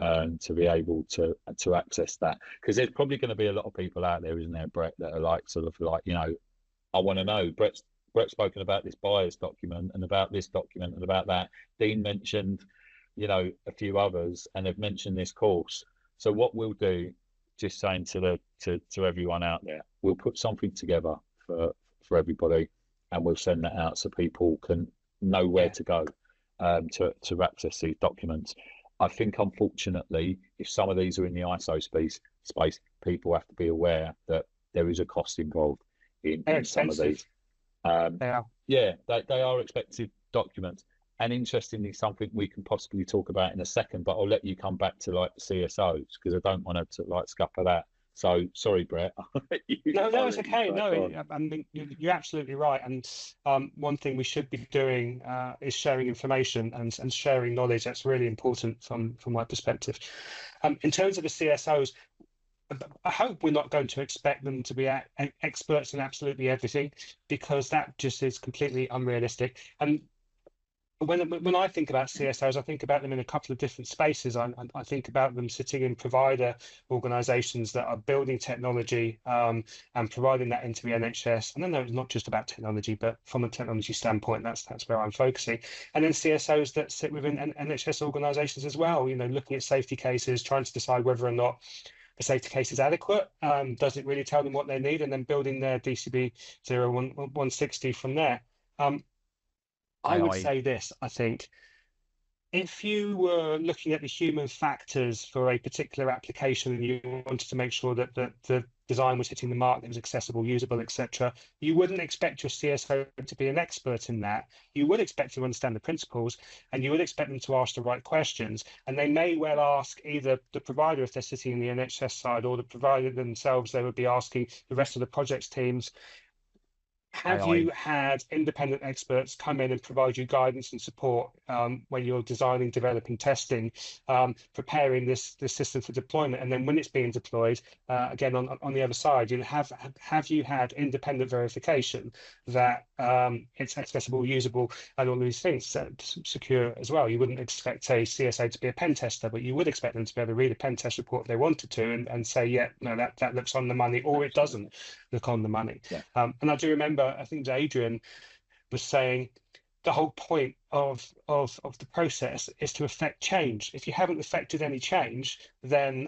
Speaker 1: be able to access that, because there's probably going to be a lot of people out there, isn't there, Brett, that are like sort of like, I want to know. Brett's spoken about this buyer's document and about this document and about that. Dean mentioned, a few others, and they've mentioned this course. So what we'll do, just saying to everyone out there, we'll put something together for everybody, and we'll send that out so people can know where
Speaker 2: Yeah.
Speaker 1: to go to access these documents. I think, unfortunately, if some of these are in the ISO space, people have to be aware that there is a cost involved
Speaker 2: They're
Speaker 1: in some of these.
Speaker 2: expensive. They are.
Speaker 1: Yeah, they are expensive documents. And interestingly, something we can possibly talk about in a second, but I'll let you come back to like the CSOs because I don't want to like scupper that. So sorry, Brett.
Speaker 2: No, it's okay. No, I mean, you're absolutely right. And one thing we should be doing is sharing information and sharing knowledge. That's really important from my perspective. In terms of the CSOs, I hope we're not going to expect them to be experts in absolutely everything, because that just is completely unrealistic. And when I think about CSOs, I think about them in a couple of different spaces. I think about them sitting in provider organisations that are building technology and providing that into the NHS. And I know it's not just about technology, but from a technology standpoint, that's where I'm focusing. And then CSOs that sit within NHS organisations as well. Looking at safety cases, trying to decide whether or not the safety case is adequate. Does it really tell them what they need? And then building their DCB 160 from there. I would
Speaker 1: AI.
Speaker 2: say this, I think, if you were looking at the human factors for a particular application and you wanted to make sure that the design was hitting the mark, that it was accessible, usable, etc., you wouldn't expect your CSO to be an expert in that. You would expect to understand the principles, and you would expect them to ask the right questions. And they may well ask either the provider, if they're sitting in the NHS side, or the provider themselves. They would be asking the rest of the projects teams, have
Speaker 1: AI.
Speaker 2: you had independent experts come in and provide you guidance and support when you're designing, developing, testing, preparing this system for deployment? And then when it's being deployed, again, on the other side, have you had independent verification that it's accessible, usable, and all these things secure as well? You wouldn't expect a CSA to be a pen tester, but you would expect them to be able to read a pen test report if they wanted to and say, yeah, no, that looks on the money, or it doesn't look on the money.
Speaker 1: Yeah.
Speaker 2: And I do remember, I think Adrian was saying, the whole point of the process is to affect change. If you haven't affected any change, then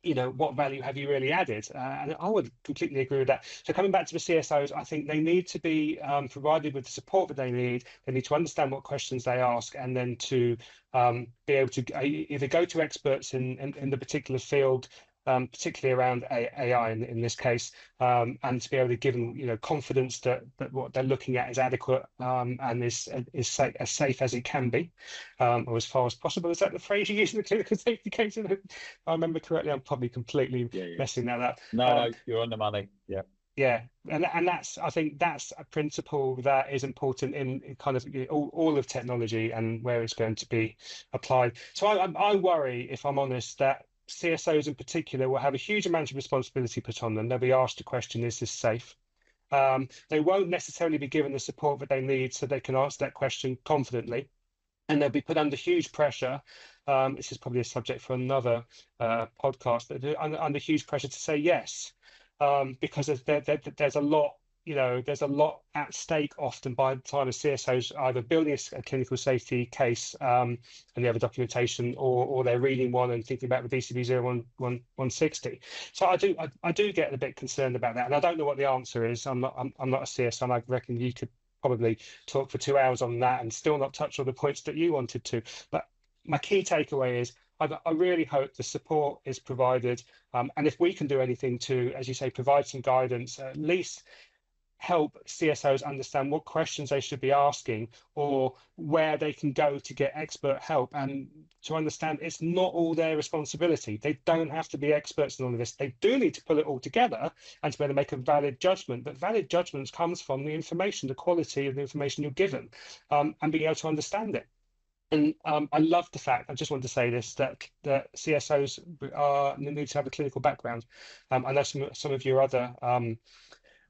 Speaker 2: what value have you really added? And I would completely agree with that. So coming back to the CSOs, I think they need to be provided with the support that they need. They need to understand what questions they ask, and then to be able to either go to experts in the particular field, particularly around AI in this case, and to be able to give them confidence that what they're looking at is adequate and is as safe as it can be, or as far as possible. Is that the phrase you use in the clinical safety case? If I remember correctly, I'm probably completely messing that up.
Speaker 1: No, you're on the money. Yeah.
Speaker 2: Yeah, and I think that's a principle that is important in kind of all of technology and where it's going to be applied. So I worry, if I'm honest, that CSOs in particular will have a huge amount of responsibility put on them. They'll be asked a question: is this safe? They won't necessarily be given the support that they need so they can answer that question confidently, and they'll be put under huge pressure. This is probably a subject for another podcast, but under huge pressure to say yes, because there's a lot. There's a lot at stake often by the time of CSOs either building a clinical safety case and they have a documentation, or they're reading one and thinking about the DCB 160. So I do get a bit concerned about that, and I don't know what the answer is. I'm not a CSO, and I reckon you could probably talk for 2 hours on that and still not touch all the points that you wanted to. But my key takeaway is I really hope the support is provided, and if we can do anything to, as you say, provide some guidance, at least help CSOs understand what questions they should be asking, or where they can go to get expert help, and to understand it's not all their responsibility. They don't have to be experts in all of this. They do need to pull it all together and to be able to make a valid judgment. But valid judgments comes from the information, the quality of the information you're given, and being able to understand it. And I love the fact, I just wanted to say this, that CSOs need to have a clinical background. I know some of your other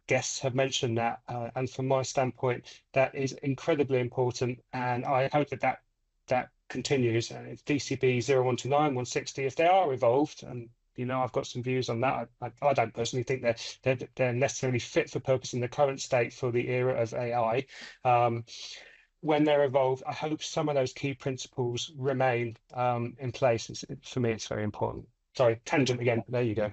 Speaker 2: guests have mentioned that, and from my standpoint, that is incredibly important. And I hope that continues. And it's DCB 0129, 160, if they are evolved, and I've got some views on that. I don't personally think they're necessarily fit for purpose in the current state for the era of AI. When they're evolved, I hope some of those key principles remain in place. For me, it's very important. Sorry, tangent again. There you go.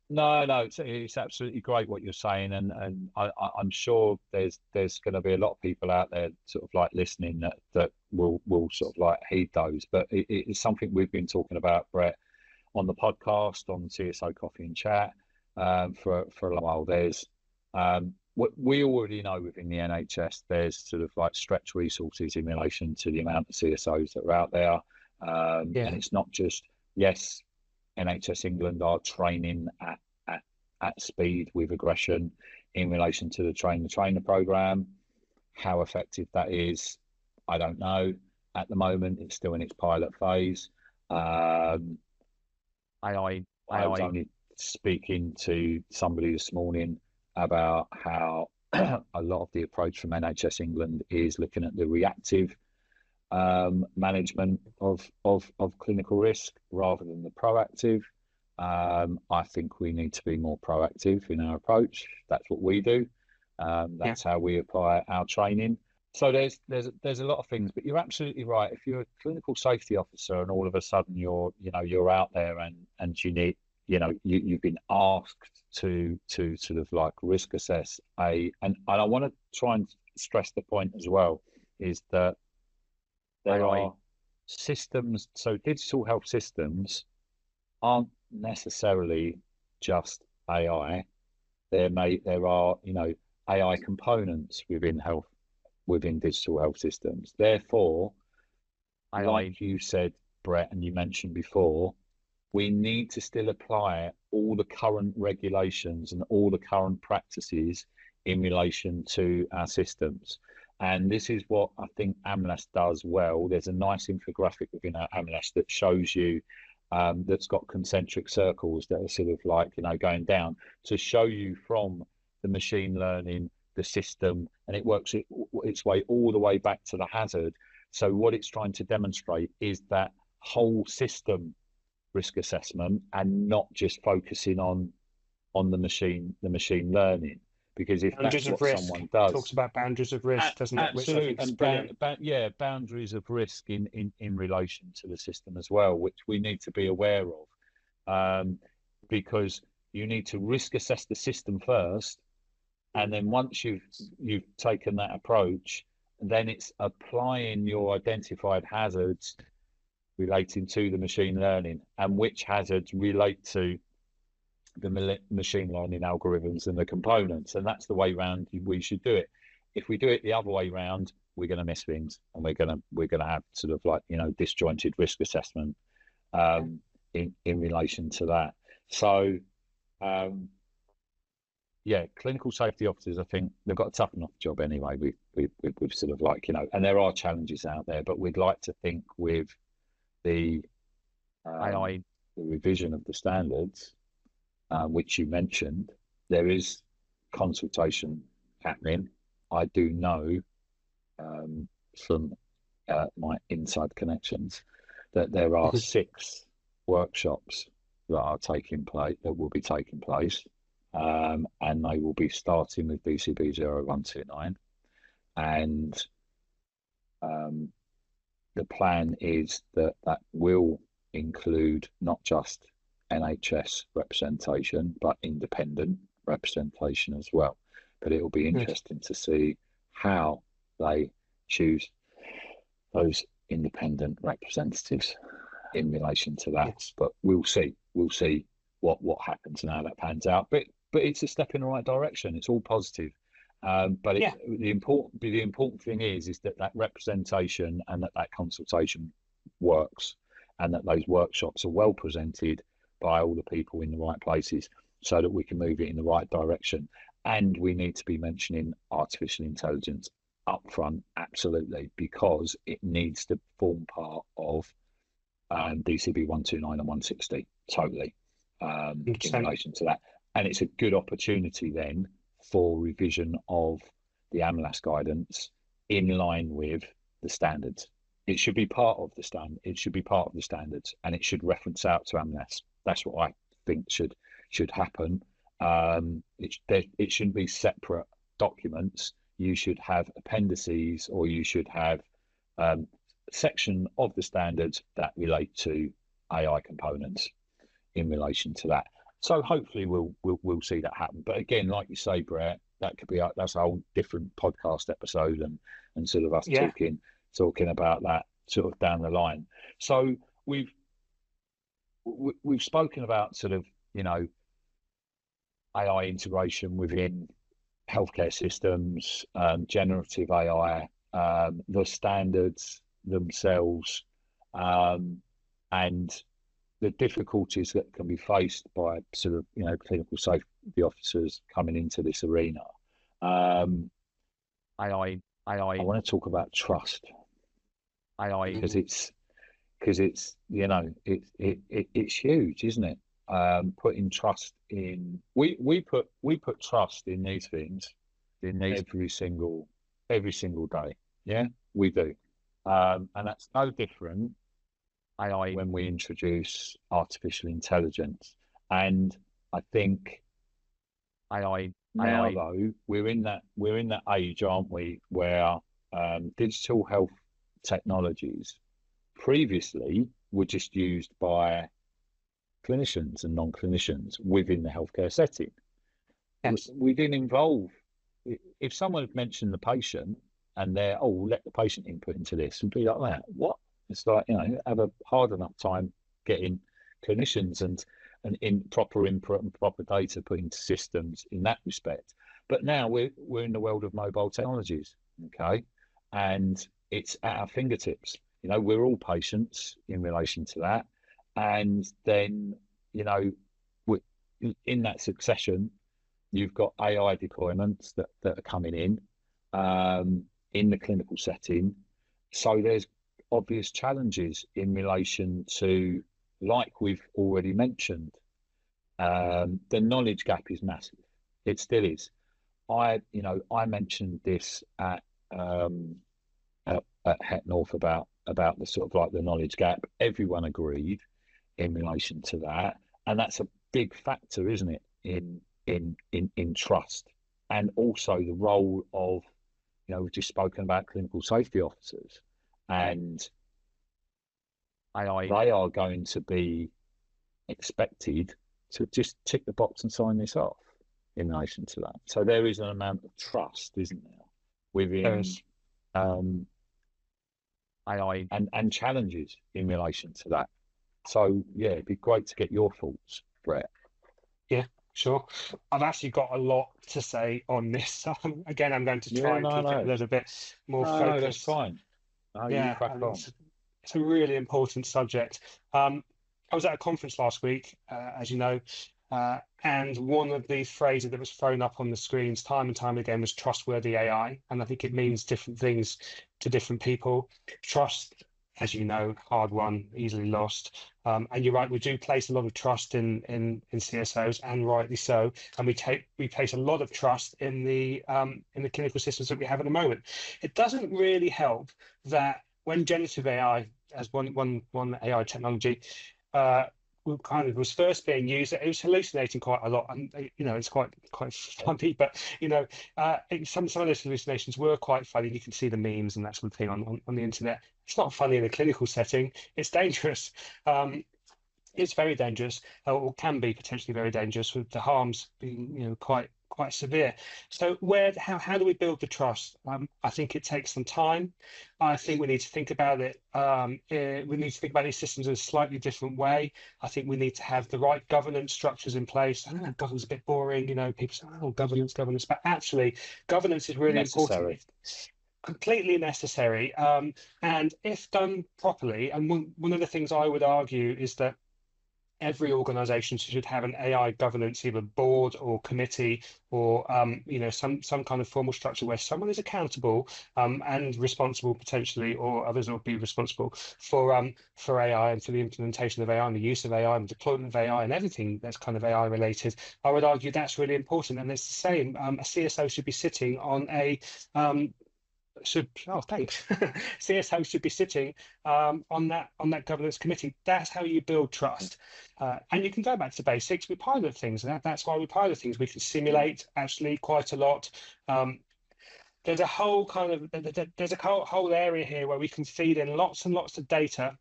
Speaker 1: No, it's absolutely great what you're saying, and I'm sure there's going to be a lot of people out there sort of like listening that will sort of like heed those. But it's something we've been talking about, Brett, on the podcast, on CSO Coffee and Chat, for a while. There's what we already know within the NHS. There's sort of like stretched resources in relation to the amount of CSOs that are out there, and it's not just, yes, NHS England are training at speed with aggression in relation to the train the trainer program. How effective that is, I don't know. At the moment, it's still in its pilot phase. I was only speaking to somebody this morning about how a lot of the approach from NHS England is looking at the reactive management of clinical risk rather than the proactive. I think we need to be more proactive in our approach. That's what we do. That's how we apply our training. So there's a lot of things, but you're absolutely right. If you're a clinical safety officer and all of a sudden you're out there and you need, you've been asked to sort of like risk assess and I want to try and stress the point as well, is that there are systems. So digital health systems aren't necessarily just AI. There are AI components within digital health systems. Therefore, like you said, Brett, and you mentioned before, we need to still apply all the current regulations and all the current practices in relation to our systems. And this is what I think AMLAS does well. There's a nice infographic within our AMLAS that shows you, that's got concentric circles that are sort of like, going down to show you from the machine learning, the system, and it works its way all the way back to the hazard. So what it's trying to demonstrate is that whole system risk assessment and not just focusing on the machine learning. Because if
Speaker 2: boundaries
Speaker 1: that's
Speaker 2: of
Speaker 1: what
Speaker 2: risk
Speaker 1: someone does,
Speaker 2: talks about boundaries of risk, doesn't it? Which I
Speaker 1: absolutely,
Speaker 2: think is
Speaker 1: and
Speaker 2: brilliant.
Speaker 1: boundaries of risk in relation to the system as well, which we need to be aware of, because you need to risk assess the system first, and then once you've taken that approach, then it's applying your identified hazards relating to the machine learning and which hazards relate to the machine learning algorithms and the components. And that's the way round we should do it. If we do it the other way round, we're going to miss things, and we're going to have sort of like disjointed risk assessment in relation to that. So clinical safety officers, I think they've got a tough enough job anyway. We've sort of like, and there are challenges out there, but we'd like to think with the revision of the standards, which you mentioned, there is consultation happening. I do know from my inside connections that there are 6 workshops that will be taking place, and they will be starting with DCB 0129, and the plan is that will include not just NHS representation, but independent representation as well. But it will be interesting to see how they choose those independent representatives in relation to that. Yes. But we'll see what happens and how that pans out. But it's a step in the right direction. It's all positive. But the important thing is that representation and that consultation works, and that those workshops are well presented by all the people in the right places, so that we can move it in the right direction. And we need to be mentioning artificial intelligence upfront, absolutely, because it needs to form part of DCB 129 and 160 totally, in
Speaker 2: 100%.
Speaker 1: relation to that. And it's a good opportunity then for revision of the AMLAS guidance in line with the standards. It should be part of the standard. It should be part of the standards, and it should reference out to AMLAS. That's what I think should happen. It shouldn't be separate documents. You should have appendices, or you should have section of the standards that relate to AI components in relation to that. So hopefully we'll see that happen. But again, like you say, Brett, that could be that's a whole different podcast episode, and sort of us
Speaker 2: Yeah.
Speaker 1: talking about that sort of down the line. So we've spoken about sort of, you know, AI integration within healthcare systems, generative AI, the standards themselves, and the difficulties that can be faced by sort of, you know, clinical safety officers coming into this arena. AI. I want to talk about trust. AI, because it's you know, it's huge, isn't it? Putting trust in, we put trust in these things in every single day. Yeah, we do. And that's no different AI when we introduce artificial intelligence. And I think AI now, though, we're in that age, aren't we, where digital health technologies previously were just used by clinicians and non-clinicians within the healthcare setting.
Speaker 2: Yes.
Speaker 1: We didn't involve, if someone had mentioned the patient and they're, oh, we'll let the patient input into this, and be like that. What? It's like, you know, have a hard enough time getting clinicians and in proper input and proper data put into systems in that respect. But now we're in the world of mobile technologies, okay, and it's at our fingertips. You know, we're all patients in relation to that, and then, you know, in that succession, you've got AI deployments that are coming in the clinical setting. So there's obvious challenges in relation to, like we've already mentioned, the knowledge gap is massive. It still is. I mentioned this at Het North about the sort of like the knowledge gap. Everyone agreed in relation to that, and that's a big factor, isn't it, in trust, and also the role of, you know, we've just spoken about clinical safety officers, and they are going to be expected to just tick the box and sign this off in relation to that. So there is an amount of trust, isn't there, within AI and challenges in relation to that. So yeah, it'd be great to get your thoughts, Brett.
Speaker 2: Yeah, sure. I've actually got a lot to say on this. Again, I'm going to try and keep it a little bit more focused.
Speaker 1: No, that's fine. No,
Speaker 2: yeah,
Speaker 1: you crack on.
Speaker 2: It's a really important subject. I was at a conference last week, as you know, and one of the phrases that was thrown up on the screens time and time again was trustworthy AI. And I think it means different things to different people. Trust, as you know, hard won, easily lost. And you're right, we do place a lot of trust in CSOs, and rightly so. And we place a lot of trust in the clinical systems that we have at the moment. It doesn't really help that when generative AI, as one AI technology, kind of was first being used, it was hallucinating quite a lot, and you know, it's quite funny. But you know, some of those hallucinations were quite funny. You can see the memes and that sort of thing on the internet. It's not funny in a clinical setting. It's dangerous. It's very dangerous, or can be potentially very dangerous, with the harms being, you know, quite severe. So how do we build the trust? I think it takes some time. I think we need to think about it. We need to think about these systems in a slightly different way. I think we need to have the right governance structures in place. I don't know, governance is a bit boring, you know, people say, oh, governance, but actually governance is really important. Completely necessary. And if done properly, and one of the things I would argue is that every organization should have an AI governance, either board or committee, or some kind of formal structure where someone is accountable and responsible potentially, or others will be responsible for AI and for the implementation of AI and the use of AI and deployment of AI and everything that's kind of AI related. I would argue that's really important, and it's the same. A CSO should be sitting on a thanks. CSO should be sitting on that governance committee. That's how you build trust. And you can go back to basics. We pilot things, and that's why we pilot things. We can simulate actually quite a lot. There's a whole whole area here where we can feed in lots and lots of data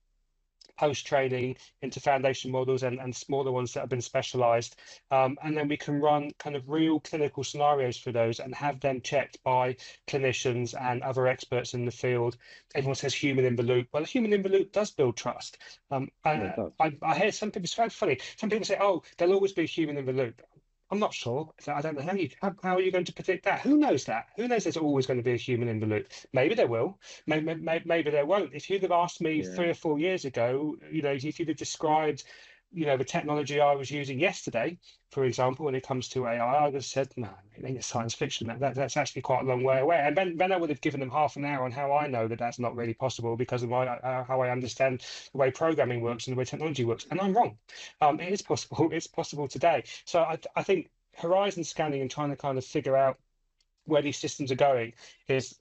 Speaker 2: post-training into foundation models and smaller ones that have been specialized. And then we can run kind of real clinical scenarios for those and have them checked by clinicians and other experts in the field. Everyone says human in the loop. Well, a human in the loop does build trust. I hear some people, it's very funny. Some people say, oh, there'll always be a human in the loop. I'm not sure. I don't know how are you going to predict that? Who knows that? Who knows there's always going to be a human in the loop? Maybe there will. Maybe there won't. If you'd have asked me 3 or 4 years ago, if you'd have described, the technology I was using yesterday, for example, when it comes to AI, I would have said, no, it ain't science fiction. That's actually quite a long way away. And then I would have given them half an hour on how I know that that's not really possible because of how I understand the way programming works and the way technology works. And I'm wrong. It is possible. It's possible today. So I think horizon scanning and trying to kind of figure out where these systems are going is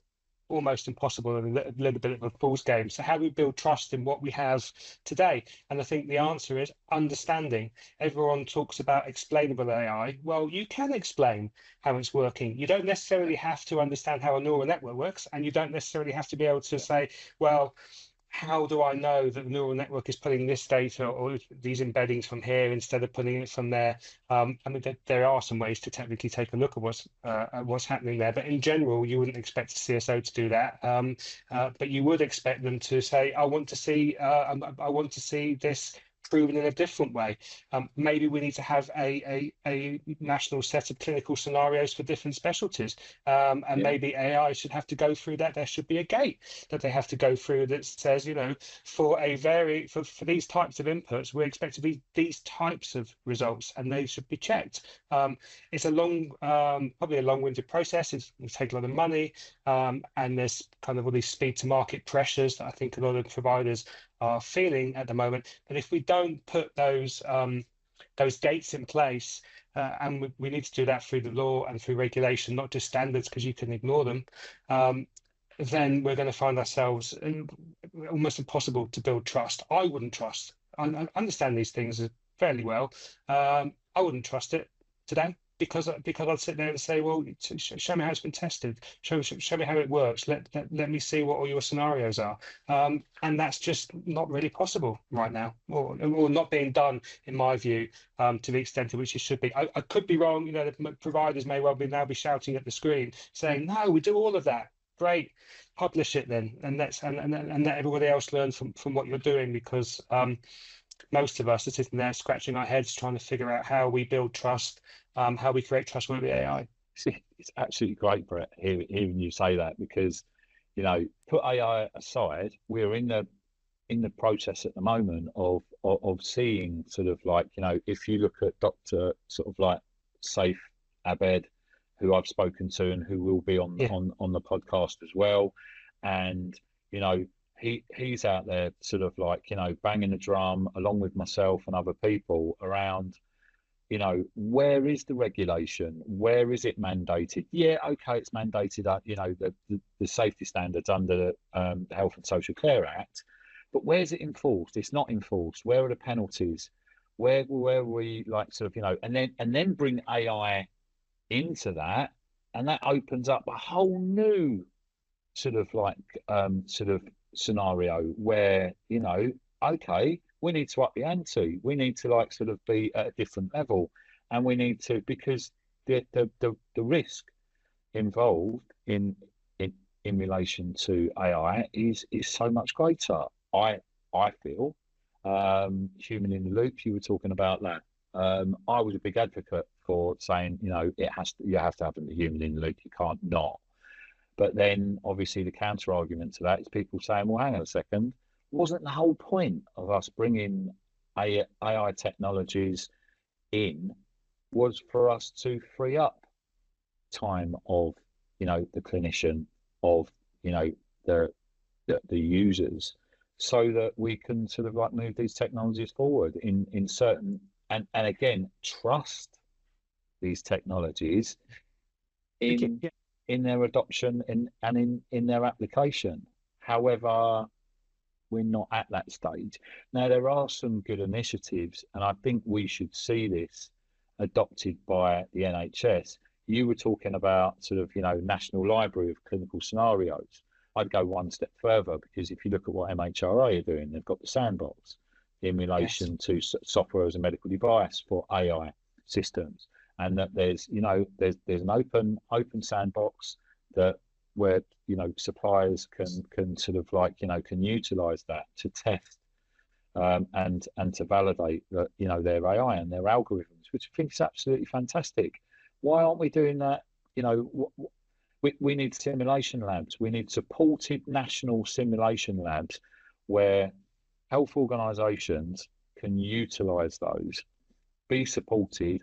Speaker 2: almost impossible and a little bit of a fool's game. So how do we build trust in what we have today? And I think the answer is understanding. Everyone talks about explainable AI. Well, you can explain how it's working. You don't necessarily have to understand how a neural network works, and you don't necessarily have to be able to say, well, how do I know that the neural network is pulling this data or these embeddings from here instead of pulling it from there? I mean, there are some ways to technically take a look at what's happening there, but in general, you wouldn't expect a CSO to do that. But you would expect them to say, I want to see this proven in a different way. Maybe we need to have a national set of clinical scenarios for different specialties, and maybe AI should have to go through that. There should be a gate that they have to go through that says, for these types of inputs, we expect to be these types of results, and they should be checked. It's probably a long-winded process. It will take a lot of money, and there's kind of all these speed to market pressures that I think a lot of providers are feeling at the moment. But if we don't put those gates in place, and we need to do that through the law and through regulation, not just standards, because you can ignore them, then we're going to find ourselves almost impossible to build trust. I wouldn't trust. I understand these things fairly well. I wouldn't trust it today. Because I'd sit there and say, well, show me how it's been tested. Show me how it works. Let me see what all your scenarios are. And that's just not really possible right now, or not being done, in my view, to the extent to which it should be. I could be wrong. The providers may well now be shouting at the screen, saying, no, we do all of that. Great, publish it then, and let everybody else learn from what you're doing, because most of us are sitting there scratching our heads trying to figure out how we build trust, how we create trustworthy AI.
Speaker 1: It's absolutely great, Brett, hearing you say that, because, put AI aside, we're in the process at the moment of seeing sort of like, if you look at Dr. sort of like Saif Abed, who I've spoken to and who will be on the podcast as well, and he's out there sort of like, banging the drum along with myself and other people around, where is the regulation? Where is it mandated? Yeah, okay, it's mandated, the safety standards under the Health and Social Care Act, but where's it enforced? It's not enforced. Where are the penalties? Where we like sort of, and then bring AI into that, and that opens up a whole new sort of like scenario where, okay, we need to up the ante. We need to like sort of be at a different level, and we need to, because the risk involved in relation to AI is so much greater. I feel, human in the loop. You were talking about that. I was a big advocate for saying, you have to have a human in the loop. You can't not. But then obviously the counter argument to that is people saying, well, hang on a second, wasn't the whole point of us bringing AI technologies in was for us to free up time of, the clinician, of, the the users, so that we can sort of like move these technologies forward in certain, and again, trust these technologies in
Speaker 2: Yeah.
Speaker 1: in their adoption and in their application. However, we're not at that stage. Now, there are some good initiatives, and I think we should see this adopted by the NHS. You were talking about sort of, National Library of Clinical Scenarios. I'd go one step further, because if you look at what MHRA are doing, they've got the sandbox in
Speaker 2: Yes.
Speaker 1: relation to software as a medical device for AI systems, and that there's, there's an open sandbox that where, suppliers can sort of like, can utilize that to test, and to validate that, their AI and their algorithms, which I think is absolutely fantastic. Why aren't we doing that? We need simulation labs. We need supported national simulation labs where health organisations can utilize those, be supported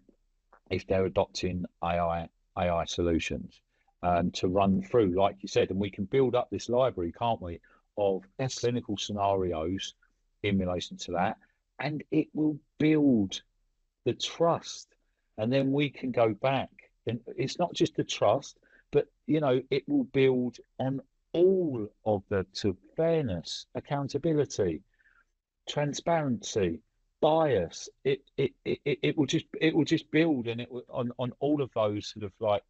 Speaker 1: if they're adopting AI solutions, to run through, like you said, and we can build up this library, can't we, of
Speaker 2: Yes.
Speaker 1: clinical scenarios in relation to that, and it will build the trust, and then we can go back, and it's not just the trust, but it will build on all of the to fairness, accountability, transparency, bias. It will just build, and it will, on all of those sort of like,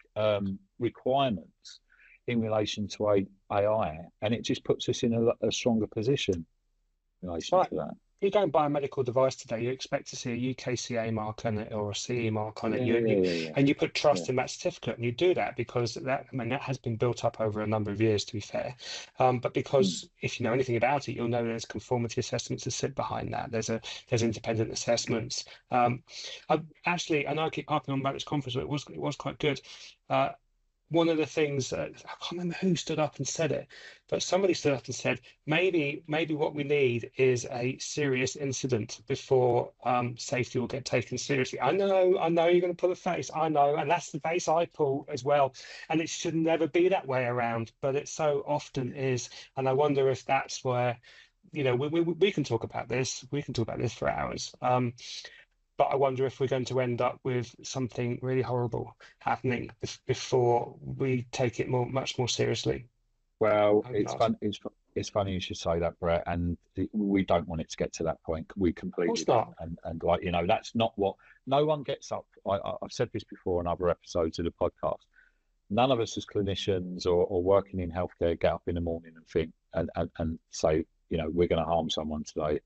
Speaker 1: requirements in relation to AI, and it just puts us in a stronger position in
Speaker 2: It's
Speaker 1: relation
Speaker 2: like
Speaker 1: to that.
Speaker 2: you go and buy a medical device today, you expect to see a UKCA mark on it or a CE mark on it.
Speaker 1: Yeah,
Speaker 2: You,
Speaker 1: yeah,
Speaker 2: you
Speaker 1: yeah, yeah,
Speaker 2: and you put
Speaker 1: yeah.
Speaker 2: trust in that certificate, and you do that because that, I mean, that has been built up over a number of years, to be fair. But
Speaker 1: Mm,
Speaker 2: because if you know anything about it, you'll know there's conformity assessments that sit behind that. There's independent assessments. I actually, I know I keep harping on about this conference, but it was quite good. Uh, One of the things I can't remember who stood up and said it, but somebody stood up and said maybe what we need is a serious incident before safety will get taken seriously. I know you're going to pull a face. I know, and that's the face I pull as well. And it should never be that way around, but it so often is. And I wonder if that's where, we can talk about this. We can talk about this for hours. But I wonder if we're going to end up with something really horrible happening before we take it much more seriously.
Speaker 1: Well,
Speaker 2: I hope
Speaker 1: it's
Speaker 2: not.
Speaker 1: fun. It's funny you should say that, Brett. And we don't want it to get to that point. We
Speaker 2: Of
Speaker 1: completely
Speaker 2: course
Speaker 1: don't.
Speaker 2: not.
Speaker 1: And like, that's not what. No one gets up. I've said this before in other episodes of the podcast. None of us as clinicians, or working in healthcare, get up in the morning and think, and say, we're going to harm someone today.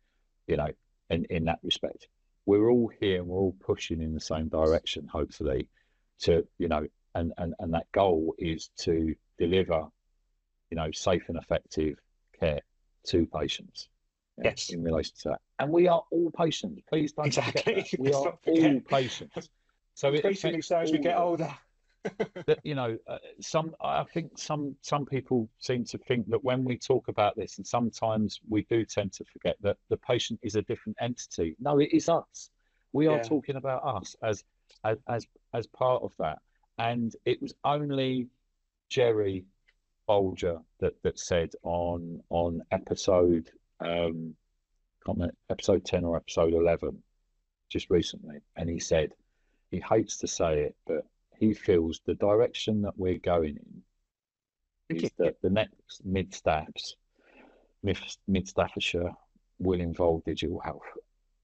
Speaker 1: You know, in that respect, we're all here and we're all pushing in the same direction, hopefully, to, and that goal is to deliver, safe and effective care to patients,
Speaker 2: Yes,
Speaker 1: in relation to that. And we are all patients. Please don't forget
Speaker 2: exactly.
Speaker 1: that. We
Speaker 2: Let's
Speaker 1: are
Speaker 2: not
Speaker 1: all
Speaker 2: forget.
Speaker 1: patients. So it
Speaker 2: Increasingly
Speaker 1: affects
Speaker 2: so as we
Speaker 1: all
Speaker 2: get
Speaker 1: of us.
Speaker 2: older.
Speaker 1: That, I think some people seem to think that when we talk about this, and sometimes we do tend to forget, that the patient is a different entity. No, it is us. We are
Speaker 2: Yeah.
Speaker 1: talking about us as part of that. And it was only Jerry Bolger that said on episode, can't remember, episode 10 or episode 11, just recently, and he said he hates to say it, but he feels the direction that we're going in
Speaker 2: Thank you.
Speaker 1: is that the next mid Staffordshire will involve digital health.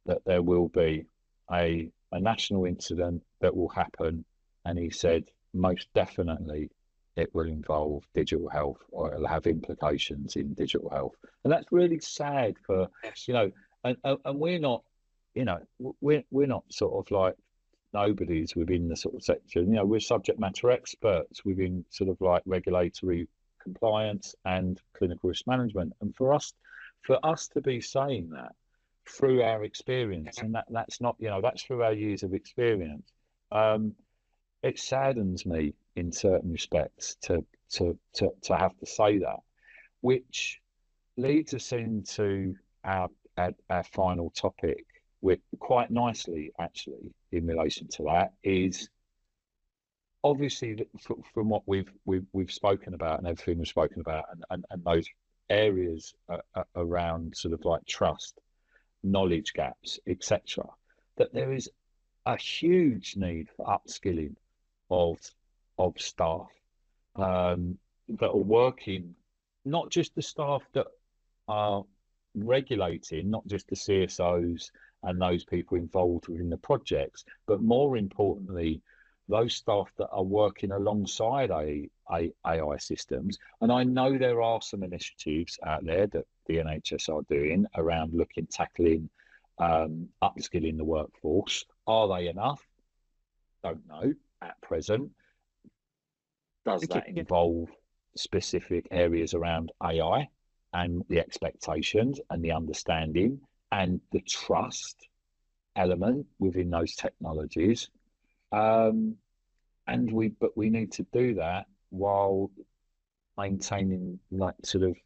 Speaker 1: That there will be a national incident that will happen, and he said most definitely it will involve digital health, or it'll have implications in digital health, and that's really sad for,
Speaker 2: Yes.
Speaker 1: and we're not, we're not sort of like nobodies within the sort of sector. We're subject matter experts within sort of like regulatory compliance and clinical risk management. And for us to be saying that through our experience,
Speaker 2: Yeah.
Speaker 1: and that's not, that's through our years of experience, um, it saddens me in certain respects to have to say that, which leads us into our final topic, with quite nicely actually in relation to that is obviously from what we've spoken about and everything we've spoken about and those areas around sort of like trust, knowledge gaps, etc., that there is a huge need for upskilling of staff that are working, not just the staff that are regulating, not just the CSOs and those people involved within the projects, but more importantly, those staff that are working alongside AI systems. And I know there are some initiatives out there that the NHS are doing around tackling upskilling the workforce. Are they enough? Don't know at present. Does that
Speaker 2: Yeah.
Speaker 1: involve specific areas around AI and the expectations and the understanding and the trust element within those technologies? But we need to do that while maintaining like sort of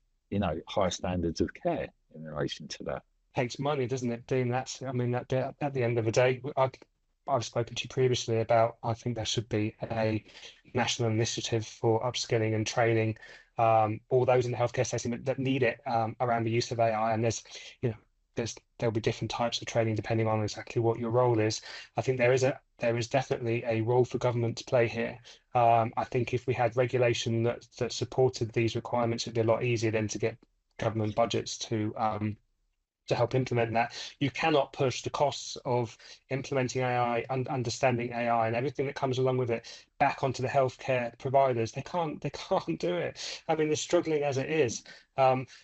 Speaker 1: high standards of care in relation to that.
Speaker 2: Takes money, doesn't it, Dean? I mean, that at the end of the day, I've spoken to you previously about, I think there should be a national initiative for upskilling and training all those in the healthcare setting that need it around the use of AI. And there'll be different types of training depending on exactly what your role is. I think there is definitely a role for government to play here. I think if we had regulation that supported these requirements, it'd be a lot easier then to get government budgets to help implement that. You cannot push the costs of implementing AI and understanding AI and everything that comes along with it back onto the healthcare providers. They can't do it. I mean, they're struggling as it is.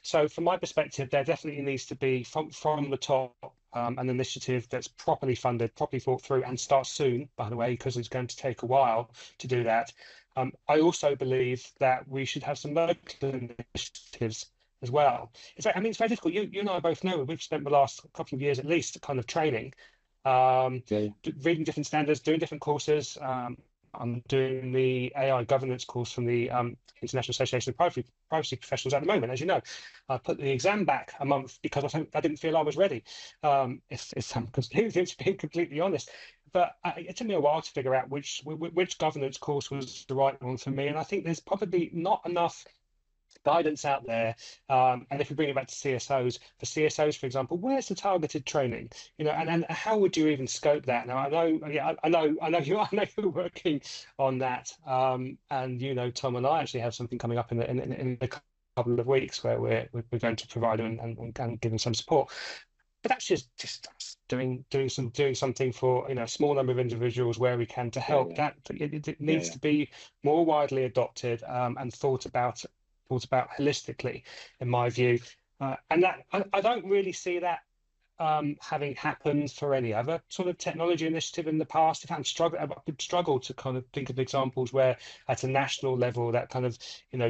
Speaker 2: So from my perspective, there definitely needs to be from the top an initiative that's properly funded, properly thought through, and start soon, by the way, because it's going to take a while to do that. I also believe that we should have some local initiatives as well. I mean, it's very difficult. You and I both know we've spent the last couple of years at least kind of training,
Speaker 1: Yeah.
Speaker 2: reading different standards, doing different courses. I'm doing the AI governance course from the International Association of Privacy Professionals at the moment. As you know, I put the exam back a month because I didn't feel I was ready. It's being completely honest. But it took me a while to figure out which governance course was the right one for me. And I think there's probably not enough guidance out there. And if we bring it back to CSOs, for example, where's the targeted training? And how would you even scope that? Now, I know you're working on that. And Tom and I actually have something coming up in a couple of weeks where we're going to provide and give them some support. But that's just doing something for a small number of individuals where we can to help.
Speaker 1: Yeah.
Speaker 2: It needs to be more widely adopted and thought about holistically, in my view. And that I don't really see that having happened for any other sort of technology initiative in the past. I could struggle to kind of think of examples where at a national level that kind of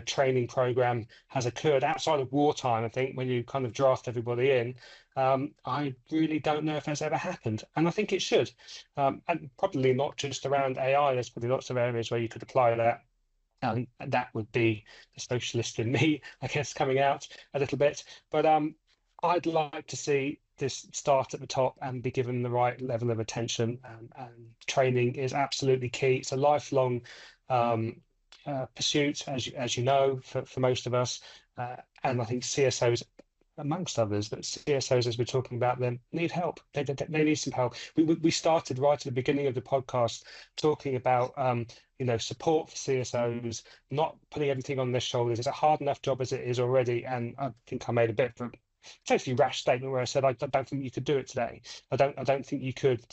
Speaker 2: training program has occurred outside of wartime. I think when you kind of draft everybody in, I really don't know if that's ever happened, and I think it should. And probably not just around AI. There's probably lots of areas where you could apply that. And that would be the socialist in me, I guess, coming out a little bit. But I'd like to see this start at the top and be given the right level of attention. And training is absolutely key. It's a lifelong pursuit, as you know, for most of us. And I think CSOs, amongst others, but CSOs, as we're talking about them, need help. They need some help. We started right at the beginning of the podcast talking about support for CSOs, not putting everything on their shoulders. It's a hard enough job as it is already, and I think I made a bit of a totally rash statement where I said I don't think you could do it today. I don't think you could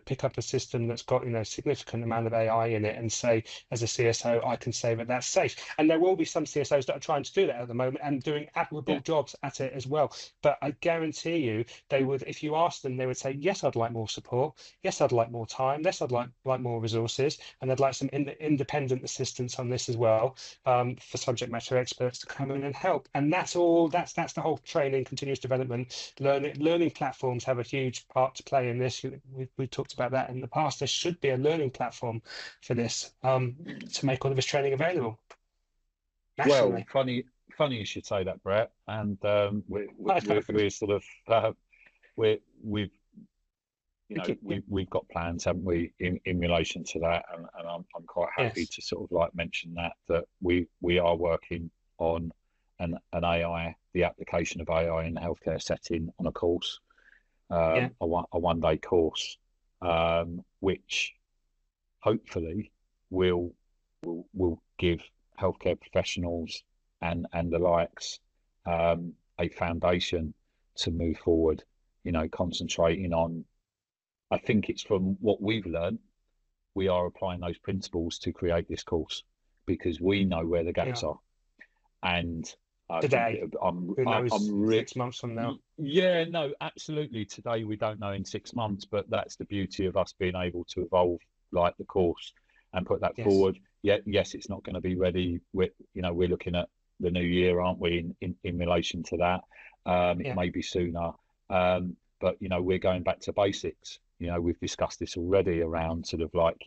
Speaker 2: pick up a system that's got a significant amount of AI in it and say, as a CSO, I can say that that's safe. And there will be some CSOs that are trying to do that at the moment and doing admirable jobs at it as well. But I guarantee you, they would, if you asked them, they would say, yes, I'd like more support. Yes, I'd like more time. Yes, I'd like more resources, and I'd like some independent assistance on this as well, for subject matter experts to come in and help. And that's all. That's the whole training, continuous development, learning platforms have a huge part to play in this. We talked about that in the past. There should be a learning platform for this to make all of this training available nationally.
Speaker 1: Well, funny you should say that, Brett. And we're sort of we've
Speaker 2: Thank you.
Speaker 1: we've got plans, haven't we, in relation to that, and I'm quite happy
Speaker 2: Yes.
Speaker 1: to sort of like mention that we are working on an AI, the application of AI in the healthcare setting on a course,
Speaker 2: Yeah.
Speaker 1: a 1 day course, which hopefully will will give healthcare professionals and the likes a foundation to move forward. Concentrating on. I think it's from what we've learned, we are applying those principles to create this course because we know where the gaps
Speaker 2: Yeah.
Speaker 1: are, and
Speaker 2: Today, who knows,
Speaker 1: I'm
Speaker 2: 6 months from now.
Speaker 1: yeah, no, absolutely. Today we don't know in 6 months, but that's the beauty of us being able to evolve like the course and put that
Speaker 2: Yes.
Speaker 1: forward. Yeah, yes, it's not going to be ready. We're looking at the new year, aren't we? In relation to that, it
Speaker 2: Yeah.
Speaker 1: may be sooner, but we're going back to basics. We've discussed this already around sort of like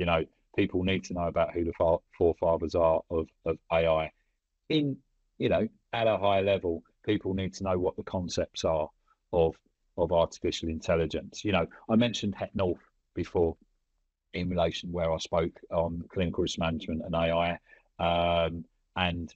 Speaker 1: people need to know about who the forefathers are of AI in at a high level. People need to know what the concepts are of artificial intelligence. I mentioned Het North before in relation where I spoke on clinical risk management and AI, and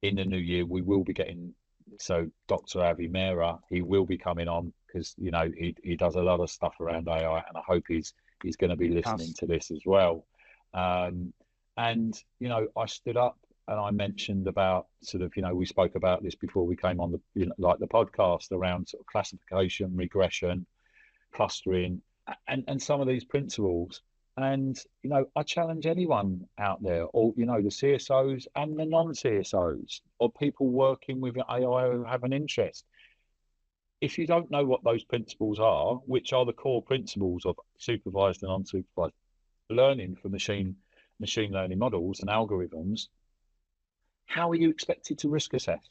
Speaker 1: in the new year we will be getting, so Dr. Avi Mehra, he will be coming on because he does a lot of stuff around AI, and I hope he's going to be listening to this as well. And I stood up and I mentioned about sort of, we spoke about this before we came on the like the podcast around sort of classification, regression, clustering, and some of these principles. And I challenge anyone out there, or the CSOs and the non-CSOs, or people working with AI who have an interest. If you don't know what those principles are, which are the core principles of supervised and unsupervised learning for machine learning models and algorithms, how are you expected to risk assess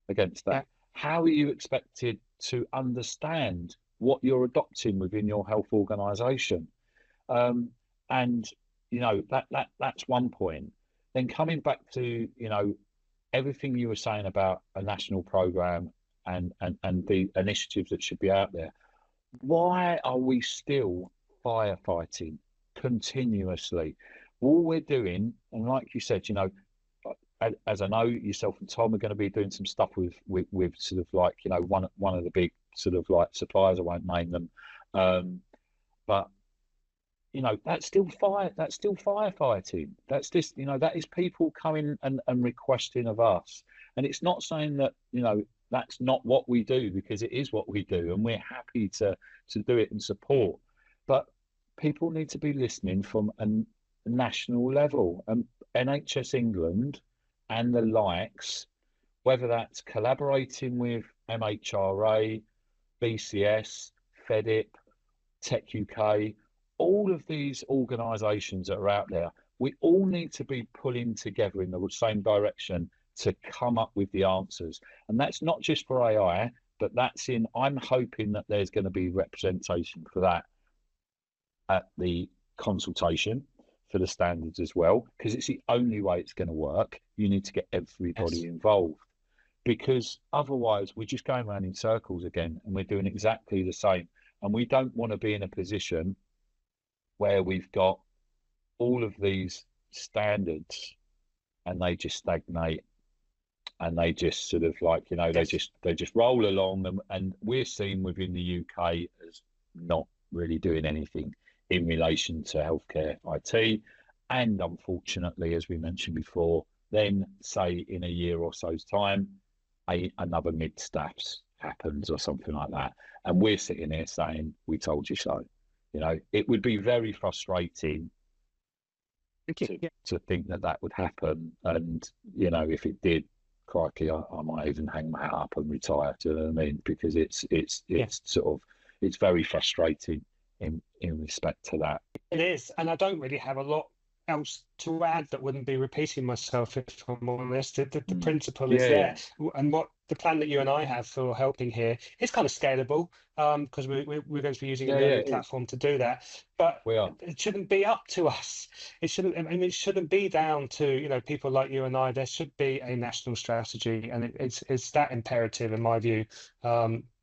Speaker 1: against that?
Speaker 2: Yeah.
Speaker 1: How are you expected to understand what you're adopting within your health organization? And that's one point. Then coming back to everything you were saying about a national program and the initiatives that should be out there. Why are we still firefighting continuously? All we're doing, and like you said, as I know yourself and Tom are going to be doing some stuff with sort of like one of the big sort of like suppliers. I won't name them, but that's still firefighting. That's this, that is people coming and requesting of us, and it's not saying that that's not what we do, because it is what we do, and we're happy to do it and support. But people need to be listening from a national level, and NHS England and the likes, whether that's collaborating with MHRA, BCS, FEDIP, Tech UK, all of these organisations that are out there, we all need to be pulling together in the same direction to come up with the answers. And that's not just for AI, but I'm hoping that there's going to be representation for that at the consultation for the standards as well, because it's the only way it's going to work. You need to get everybody involved, because otherwise we're just going around in circles again, and we're doing exactly the same. And we don't want to be in a position where we've got all of these standards and they just stagnate, and they just sort of like they just roll along, and we're seen within the UK as not really doing anything in relation to healthcare IT. And unfortunately, as we mentioned before, then say in a year or so's time, another mid-staffs happens or something like that, and we're sitting here saying, we told you so. It would be very frustrating to think that would happen. And if it did, crikey, I might even hang my hat up and retire. Do you know what I mean? Because it's sort of, it's very frustrating in respect to that.
Speaker 2: It is, and I don't really have a lot else to add that wouldn't be repeating myself, if I'm honest. The principle is there, and what the plan that you and I have for helping here is kind of scalable, because we're going to be using a learning platform to do that. But it shouldn't be up to us. It shouldn't. I mean, it shouldn't be down to people like you and I. There should be a national strategy, and it's that imperative, in my view.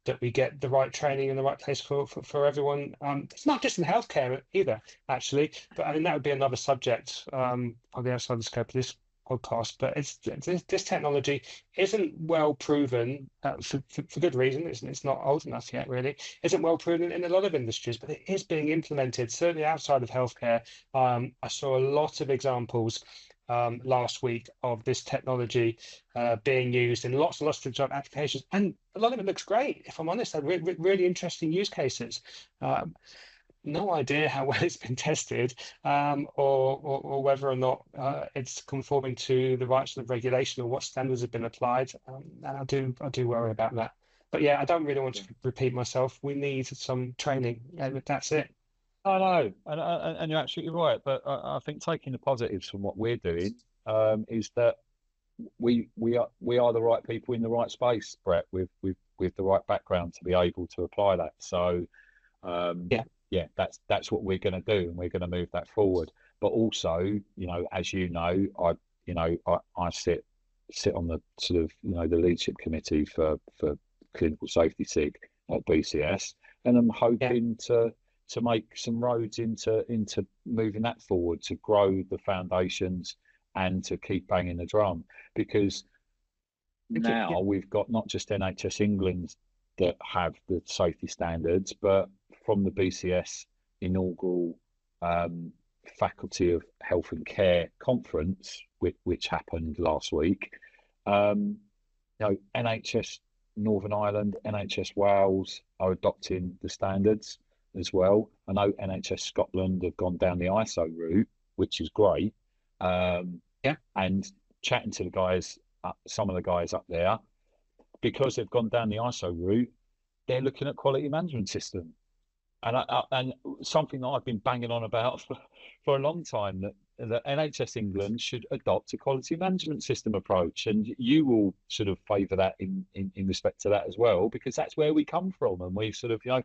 Speaker 2: that we get the right training in the right place for everyone. It's not just in healthcare either, actually, but I mean, that would be another subject, probably outside the scope of this podcast. But this technology isn't well proven for good reason. It's not old enough yet, really. Isn't well proven in a lot of industries, but it is being implemented, certainly outside of healthcare. I saw a lot of examples last week of this technology being used in lots and lots of job applications, and a lot of it looks great. If I'm honest, they're really interesting use cases. No idea how well it's been tested, or whether or not it's conforming to the right sort of regulation or what standards have been applied. And I do worry about that. But yeah, I don't really want to repeat myself. We need some training. That's it.
Speaker 1: I know, and you're absolutely right. But I think taking the positives from what we're doing is that we are the right people in the right space, Brett, with the right background to be able to apply that. So
Speaker 2: Yeah.
Speaker 1: yeah, that's what we're going to do, and we're going to move that forward. But also, you know, as you know, I sit on the sort of, you know, the leadership committee for clinical safety SIG at BCS, and I'm hoping to make some roads into moving that forward, to grow the foundations and to keep banging the drum, because now we've got not just NHS England that have the safety standards, but from the BCS inaugural Faculty of Health and Care conference, which happened last week, you know, NHS Northern Ireland, NHS Wales are adopting the standards as well. I know NHS Scotland have gone down the ISO route, which is great. And chatting to the guys, some of the guys up there, because they've gone down the ISO route, they're looking at quality management system. And something that I've been banging on about for a long time, that NHS England should adopt a quality management system approach, and you will sort of favour that in respect to that as well, because that's where we come from, and we sort of, you know,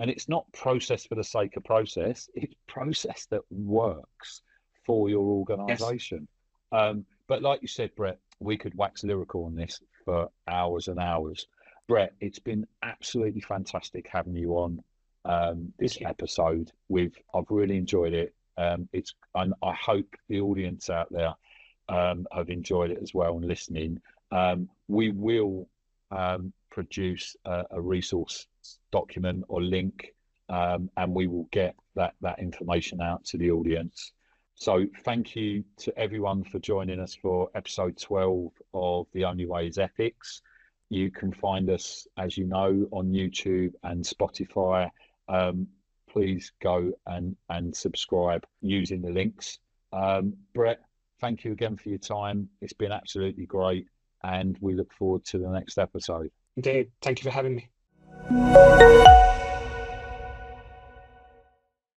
Speaker 1: and it's not process for the sake of process; it's process that works for your organisation. Yes. But like you said, Brett, we could wax lyrical on this for hours and hours. Brett, it's been absolutely fantastic having you on this episode. I've really enjoyed it. And I hope the audience out there have enjoyed it as well and listening. We will produce a resource document or link, and we will get that information out to the audience. So thank you to everyone for joining us for episode 12 of The Only Way is Ethics. You can find us, as you know, on YouTube and Spotify. Please go and subscribe using the links. Brett, thank you again for your time. It's been absolutely great, and we look forward to the next episode.
Speaker 2: Indeed. Thank you for having me.